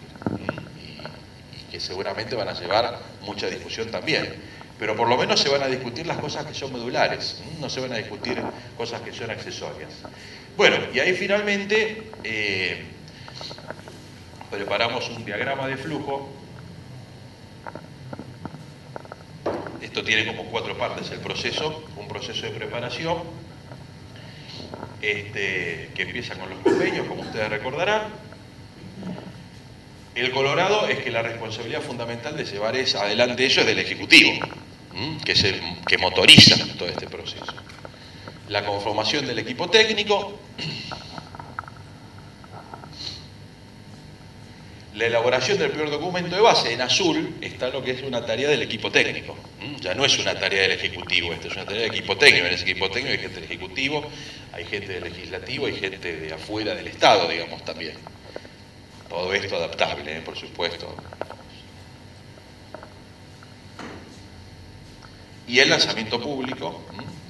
Y que seguramente van a llevar mucha discusión también. Pero por lo menos se van a discutir las cosas que son medulares, no se van a discutir cosas que son accesorias. Bueno, y ahí finalmente preparamos un diagrama de flujo. Esto tiene como 4 partes el proceso, un proceso de preparación, que empieza con los convenios, como ustedes recordarán. El colorado es que la responsabilidad fundamental de llevar adelante eso es del Ejecutivo, que es el que motoriza todo este proceso. La conformación del equipo técnico, la elaboración del primer documento de base. En azul está lo que es una tarea del equipo técnico. Ya no es una tarea del Ejecutivo, esta es una tarea del equipo técnico. En ese equipo técnico hay gente del Ejecutivo, hay gente del Legislativo, hay gente de afuera del Estado, digamos, también. Todo esto adaptable, por supuesto. Y el lanzamiento público,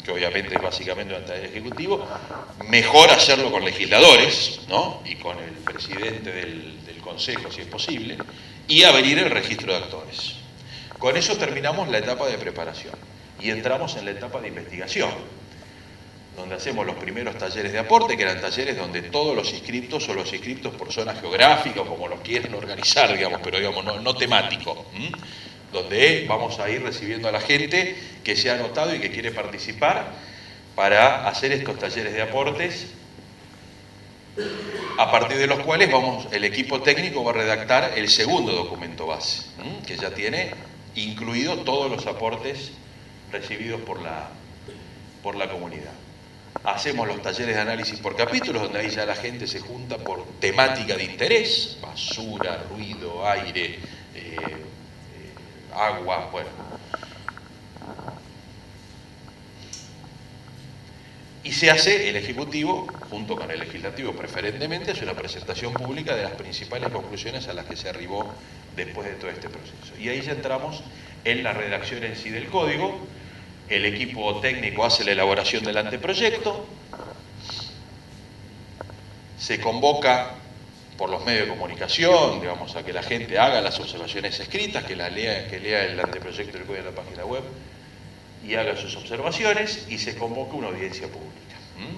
que obviamente es básicamente una tarea del Ejecutivo, mejor hacerlo con legisladores, ¿no? Y con el presidente del Consejo, si es posible, y abrir el registro de actores. Con eso terminamos la etapa de preparación y entramos en la etapa de investigación, donde hacemos los primeros talleres de aporte, que eran talleres donde todos los inscriptos o los inscriptos por zona geográfica, o como los quieren organizar, digamos, pero digamos no temático, donde vamos a ir recibiendo a la gente que se ha anotado y que quiere participar para hacer estos talleres de aportes, a partir de los cuales el equipo técnico va a redactar el segundo documento base, que ya tiene incluido todos los aportes recibidos por la comunidad. Hacemos los talleres de análisis por capítulos, donde ahí ya la gente se junta por temática de interés, basura, ruido, aire, agua, bueno. Y se hace el Ejecutivo, junto con el Legislativo preferentemente, hace una presentación pública de las principales conclusiones a las que se arribó después de todo este proceso. Y ahí ya entramos en la redacción en sí del código. El equipo técnico hace la elaboración del anteproyecto, se convoca por los medios de comunicación, digamos, a que la gente haga las observaciones escritas, que lea el anteproyecto del código de la página web y haga sus observaciones, y se convoca una audiencia pública.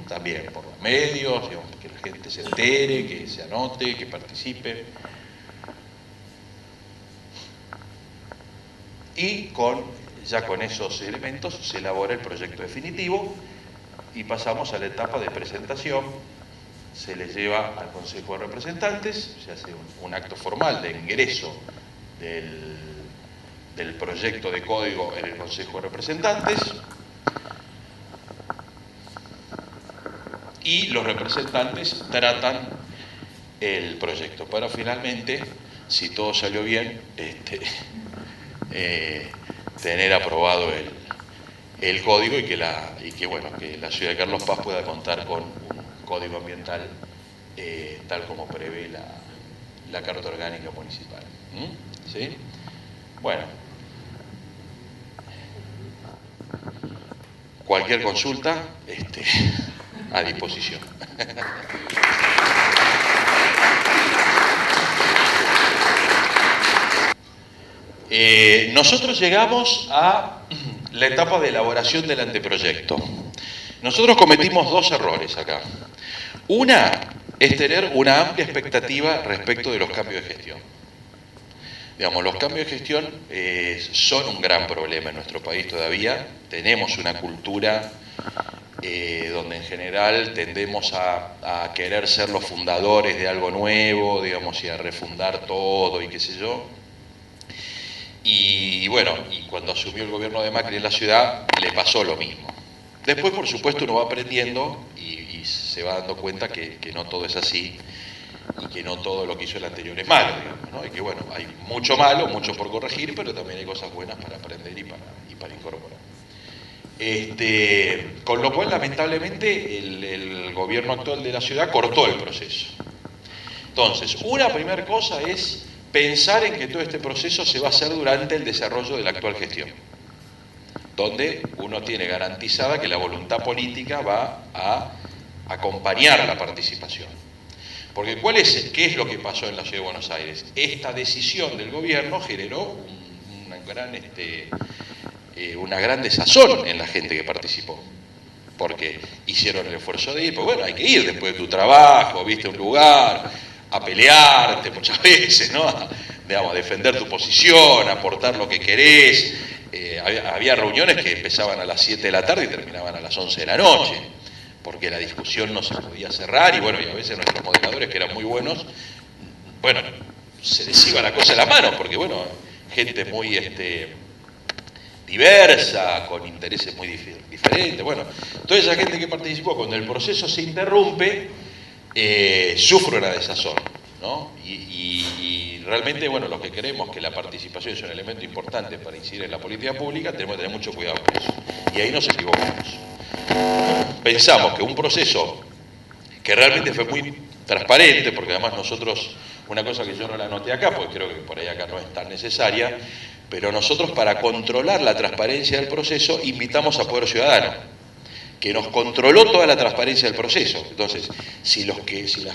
También por los medios, digamos, que la gente se entere, que se anote, que participe. Y ya con esos elementos se elabora el proyecto definitivo y pasamos a la etapa de presentación. Se le lleva al Consejo de Representantes, se hace un acto formal de ingreso del proyecto de código en el Consejo de Representantes, y los representantes tratan el proyecto para finalmente, si todo salió bien, tener aprobado el código y que la ciudad de Carlos Paz pueda contar con un código ambiental tal como prevé la Carta Orgánica Municipal. ¿Sí? Bueno, cualquier consulta a disposición. Nosotros llegamos a la etapa de elaboración del anteproyecto. Nosotros cometimos 2 errores acá. Una es tener una amplia expectativa respecto de los cambios de gestión. Digamos, los cambios de gestión son un gran problema en nuestro país todavía. Tenemos una cultura donde en general tendemos a querer ser los fundadores de algo nuevo, digamos, y a refundar todo y qué sé yo. Y bueno, y cuando asumió el gobierno de Macri en la ciudad, le pasó lo mismo. Después, por supuesto, uno va aprendiendo y se va dando cuenta que no todo es así y que no todo lo que hizo el anterior es malo, digamos, ¿no? Y que bueno, hay mucho malo, mucho por corregir, pero también hay cosas buenas para aprender y para incorporar. Con lo cual, lamentablemente, el gobierno actual de la ciudad cortó el proceso. Entonces, una primera cosa es pensar en que todo este proceso se va a hacer durante el desarrollo de la actual gestión, donde uno tiene garantizada que la voluntad política va a acompañar la participación. Porque ¿qué es lo que pasó en la Ciudad de Buenos Aires? Esta decisión del gobierno generó una gran desazón en la gente que participó. Porque hicieron el esfuerzo de ir, pues bueno, hay que ir después de tu trabajo, viste un lugar, a pelearte muchas veces, ¿no? A defender tu posición, a aportar lo que querés. Había reuniones que empezaban a las 7 de la tarde y terminaban a las 11 de la noche, porque la discusión no se podía cerrar y bueno, y a veces nuestros moderadores, que eran muy buenos, bueno, se les iba la cosa de la mano, porque bueno, gente muy diversa, con intereses muy diferentes, bueno, toda esa gente que participó, cuando el proceso se interrumpe, sufre una desazón, ¿no? Y realmente, bueno, los que creemos que la participación es un elemento importante para incidir en la política pública, tenemos que tener mucho cuidado con eso. Y ahí nos equivocamos. Pensamos que un proceso que realmente fue muy transparente, porque además nosotros, una cosa que yo no la anoté acá, porque creo que por ahí acá no es tan necesaria, pero nosotros para controlar la transparencia del proceso invitamos a Poder Ciudadano, que nos controló toda la transparencia del proceso. Entonces, si la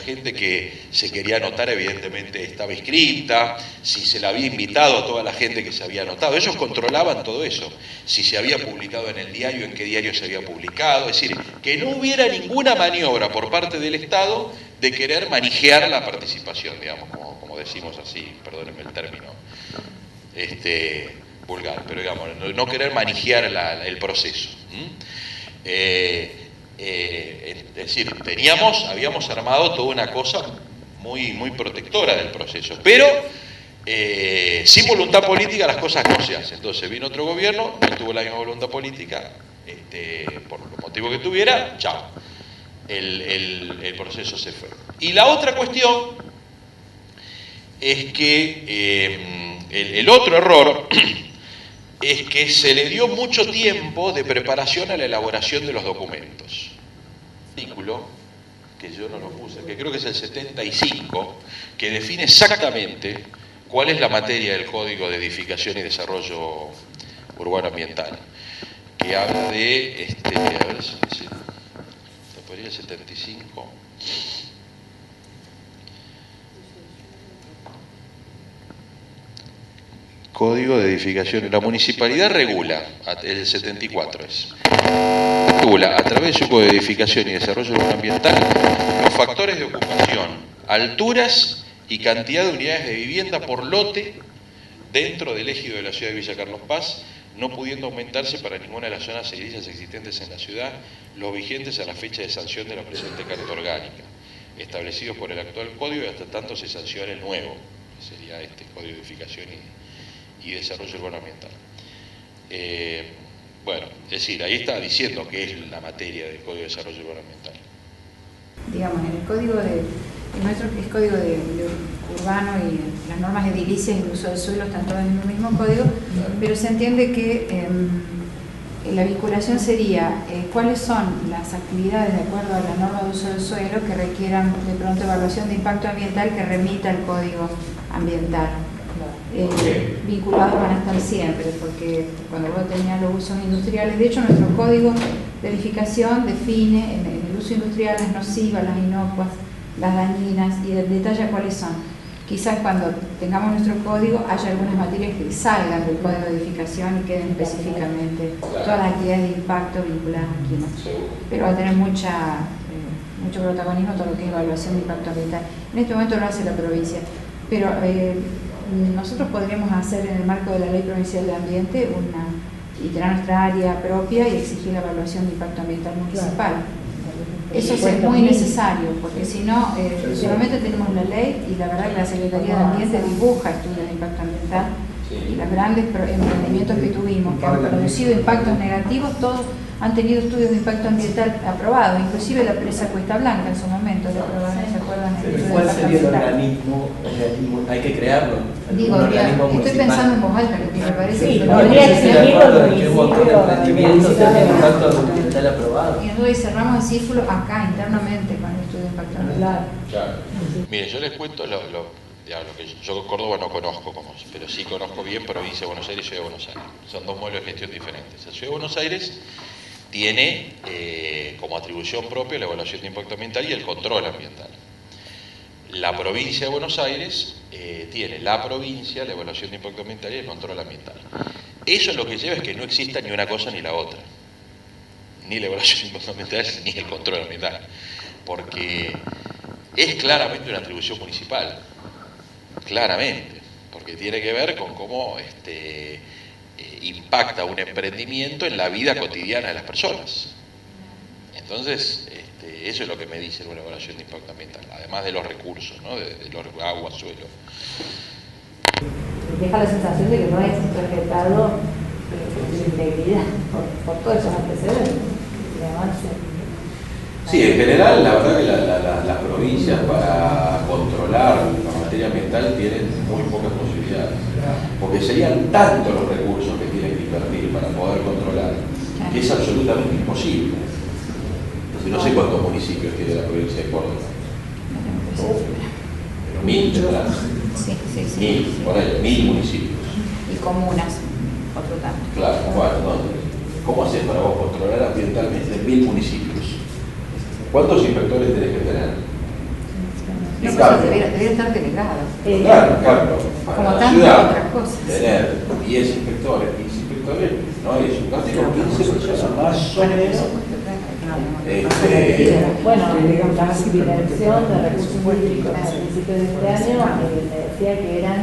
gente que se quería anotar evidentemente estaba inscrita, si se la había invitado a toda la gente que se había anotado, ellos controlaban todo eso. Si se había publicado en el diario, en qué diario se había publicado, es decir, que no hubiera ninguna maniobra por parte del Estado de querer manejar la participación, digamos, como decimos así, perdónenme el término vulgar, pero digamos, no querer manejar el proceso. Es decir, habíamos armado toda una cosa muy, muy protectora del proceso, pero sin voluntad política las cosas no se hacen. Entonces vino otro gobierno, no tuvo la misma voluntad política, por los motivos que tuviera, chao, el proceso se fue. Y la otra cuestión es que el otro error es que se le dio mucho tiempo de preparación a la elaboración de los documentos. Artículo, que yo no lo puse, que creo que es el 75, que define exactamente cuál es la materia del Código de Edificación y Desarrollo Urbano Ambiental, que habla de, a ver si te podría el 75... Código de Edificación. La municipalidad regula, el 74 regula a través de su Código de Edificación y Desarrollo Urbano Ambiental los factores de ocupación, alturas y cantidad de unidades de vivienda por lote dentro del ejido de la ciudad de Villa Carlos Paz, no pudiendo aumentarse para ninguna de las zonas edilicias existentes en la ciudad, los vigentes a la fecha de sanción de la presente Carta Orgánica, establecidos por el actual Código y hasta tanto se sancione el nuevo, que sería este Código de Edificación y Desarrollo Urbano Ambiental. Bueno, es decir, ahí está diciendo que es la materia del Código de Desarrollo Urbano Ambiental. Digamos, en el código el nuestro es código de urbano y las normas edilicias y el uso del suelo están todas en el mismo código, pero se entiende que la vinculación sería cuáles son las actividades de acuerdo a la norma de uso del suelo que requieran de pronto evaluación de impacto ambiental que remita al código ambiental. Vinculados van a estar siempre, porque cuando vos tenías los usos industriales, de hecho nuestro código de edificación define en el uso industrial las nocivas, las inocuas, las dañinas y detalla cuáles son. Quizás cuando tengamos nuestro código haya algunas materias que salgan del código de edificación y queden específicamente todas las actividades de impacto vinculadas aquí, ¿no? Pero va a tener mucho protagonismo todo lo que es evaluación de impacto ambiental. En este momento lo hace la provincia, pero nosotros podríamos hacer en el marco de la Ley Provincial de Ambiente y tener nuestra área propia y exigir la evaluación de impacto ambiental municipal. Eso es muy necesario, porque si no, solamente tenemos la ley y la verdad que la Secretaría de Ambiente dibuja estudios de impacto ambiental y los grandes emprendimientos que tuvimos, que han producido impactos negativos, todos han tenido estudios de impacto ambiental aprobados, inclusive la presa Cuesta Blanca en su momento le aprobaron, ¿se acuerdan? ¿Cuál sería el organismo? ¿Hay que crearlo? Digo, estoy pensando en voz alta, que me parece sí, que podría existir un montón de emprendimientos tienen impacto ambiental aprobado. y nosotros cerramos el círculo acá internamente con el estudio de impacto ambiental. Claro. Mire, yo les cuento lo que yo Córdoba no conozco, pero sí conozco bien provincia de Buenos Aires y Ciudad de Buenos Aires. Son dos modelos de gestión diferentes. La Ciudad de Buenos Aires tiene como atribución propia la evaluación de impacto ambiental y el control ambiental. La provincia de Buenos Aires tiene la provincia, la evaluación de impacto ambiental y el control ambiental. Eso lo que lleva es que no exista ni una cosa ni la otra. Ni la evaluación de impacto ambiental ni el control ambiental. Porque es claramente una atribución municipal. Claramente. Porque tiene que ver con cómo impacta un emprendimiento en la vida cotidiana de las personas. Entonces, eso es lo que me dice una evaluación de impacto ambiental, además de los recursos, ¿no? de los agua, suelo. Deja la sensación de que no es respetado su integridad por todos esos antecedentes de avance. Sí, en general, la verdad que las provincias para controlar la materia ambiental tienen muy pocas posibilidades, porque serían tantos los recursos que tienen que invertir para poder controlar, que es absolutamente imposible. Entonces, no sé cuántos municipios tiene la provincia de Córdoba. Pero 1000, ¿verdad? Sí. 1000, por ahí, 1000 municipios. Y comunas, otro tanto. Claro, bueno, entonces, ¿cómo haces para vos controlar ambientalmente 1000 municipios? ¿Cuántos inspectores tenés que tener? No, pues debería estar delegado. Claro, para como la tantas ciudad, otras cosas. tener 10 inspectores, 15 inspectores, no es un gasto con 15 personas más o menos. Bueno, la subdirección de recursos hídricos a principios de este año me decía que eran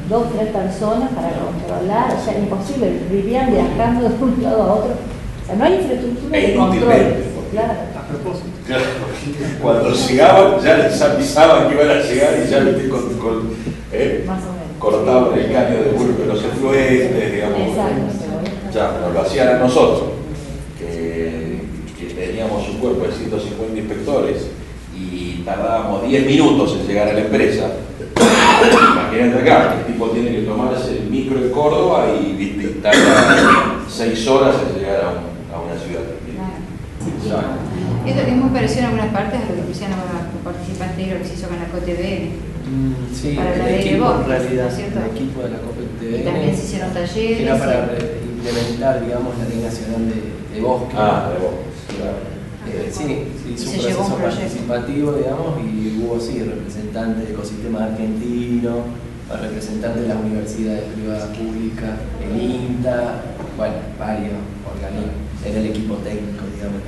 2 o 3 personas para controlar, o sea, imposible, vivían viajando de un lado a otro. O sea, no hay infraestructura de control. Claro. A propósito. Claro, cuando llegaban ya les avisaban que iban a llegar y ya viste Más o menos. cortaban el caño de burro de los efluentes, digamos. Exacto. Ya, nos lo hacían a nosotros, que teníamos un cuerpo de 150 inspectores y tardábamos 10 minutos en llegar a la empresa. Imagínate acá, que el tipo tiene que tomarse el micro en Córdoba y tarda 6 horas en llegar a una ciudad. Claro. Esto es muy parecido en algunas partes a lo que decían los participantes de lo que se hizo con la COTVN. Sí, para la el ley de equipo, en bosques, realidad, ¿cierto? el equipo de la COPTVN. Y también se hicieron talleres. Era para implementar, digamos, la Ley Nacional de Bosques. De bosques, claro. Sí, hizo se un llevó un proceso proyecto participativo, digamos, y hubo, sí, representantes del ecosistema argentino, representantes de las universidades privadas públicas, el INTA, bueno, varios organismos. Era el equipo técnico, digamos.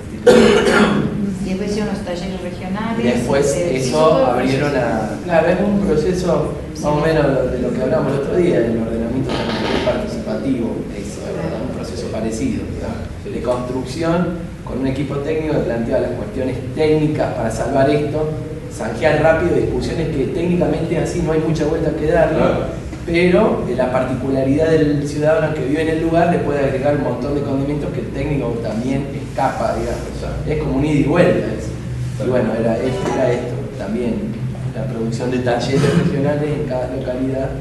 Y después hicieron los talleres regionales. Después eso abrieron a... Claro, es un proceso más o menos de lo que hablamos el otro día, del ordenamiento participativo, eso, ¿verdad? Un proceso parecido, digamos, de construcción con un equipo técnico que plantea las cuestiones técnicas para salvar esto, zanjear rápido discusiones que técnicamente así no hay mucha vuelta que darle, pero de la particularidad del ciudadano que vive en el lugar le puede agregar un montón de condimentos que el técnico también escapa, digamos. Es como un ida y vuelta eso. Y bueno, era esto también, la producción de talleres regionales en cada localidad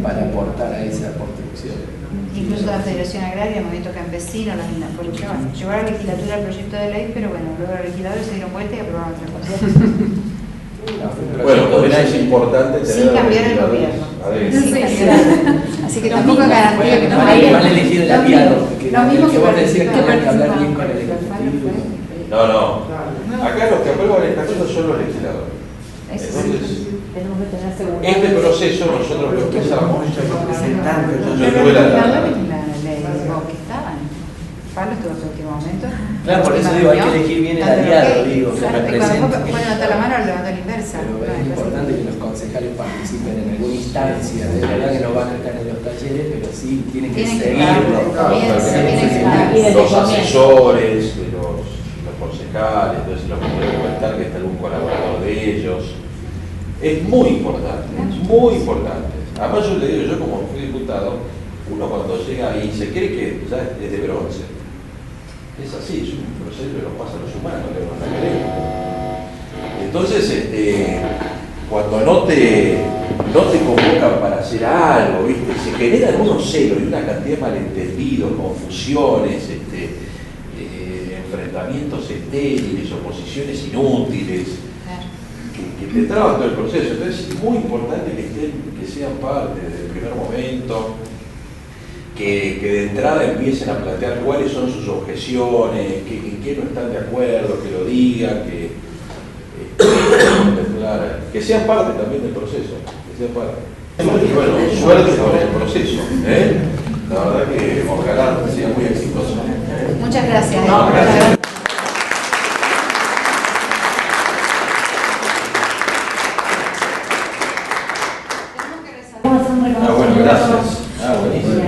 para aportar a esa construcción. Incluso la Federación Agraria, el Movimiento Campesino, la producción. Llegó a la legislatura el proyecto de ley, pero bueno, luego los legisladores se dieron vuelta y aprobaron otra cosa. Bueno, también es importante tener sin cambiar el gobierno. Así que tampoco garantía que no hay mal elegido el aliado, lo mismo que vos decías que había que hablar bien con el ejecutivo. No. Acá los que aprueban estas cosas son los legisladores. Entonces, tenemos que tener seguridad. este proceso nosotros lo empezamos. Pero los legisladores en la ley de bosque estaban. Pablo estuvo en su último momento. Claro, por eso digo, hay que elegir bien el aliado, digo, que Claro, y represente. cuando fue levantar la mano, levantó la inversa. Pero es importante que los concejales participen en alguna instancia. Es verdad que no van a estar en los talleres, pero sí tienen que seguirlo. Los asesores, los concejales, entonces los que pueden comentar que está algún colaborador de ellos. Es muy importante, muy importante. Además yo le digo, yo como fui diputado, uno cuando llega ahí se cree que ya es de bronce. Es así, es un proceso que nos pasa a los humanos, que nos queremos. Entonces, cuando no te convocan para hacer algo, ¿viste? Se generan unos celos y una cantidad de malentendidos, confusiones, enfrentamientos estériles, oposiciones inútiles, que te traban todo el proceso. Entonces es muy importante que sean parte desde el primer momento, que de entrada empiecen a plantear cuáles son sus objeciones, en qué no están de acuerdo, que lo digan, que sean parte también del proceso, que sean parte. Y bueno, suerte con el proceso, ¿eh? La verdad que ojalá sea muy exitoso. Muchas gracias. No, gracias. Bueno, gracias. Buenísimo.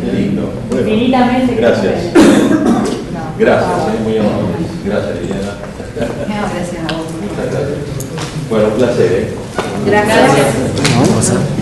Qué lindo. Bueno, Infinitamente. gracias. Gracias, muy amable. Gracias, Liliana. Gracias a vos. Muchas gracias. Bueno, un placer, ¿eh? Gracias.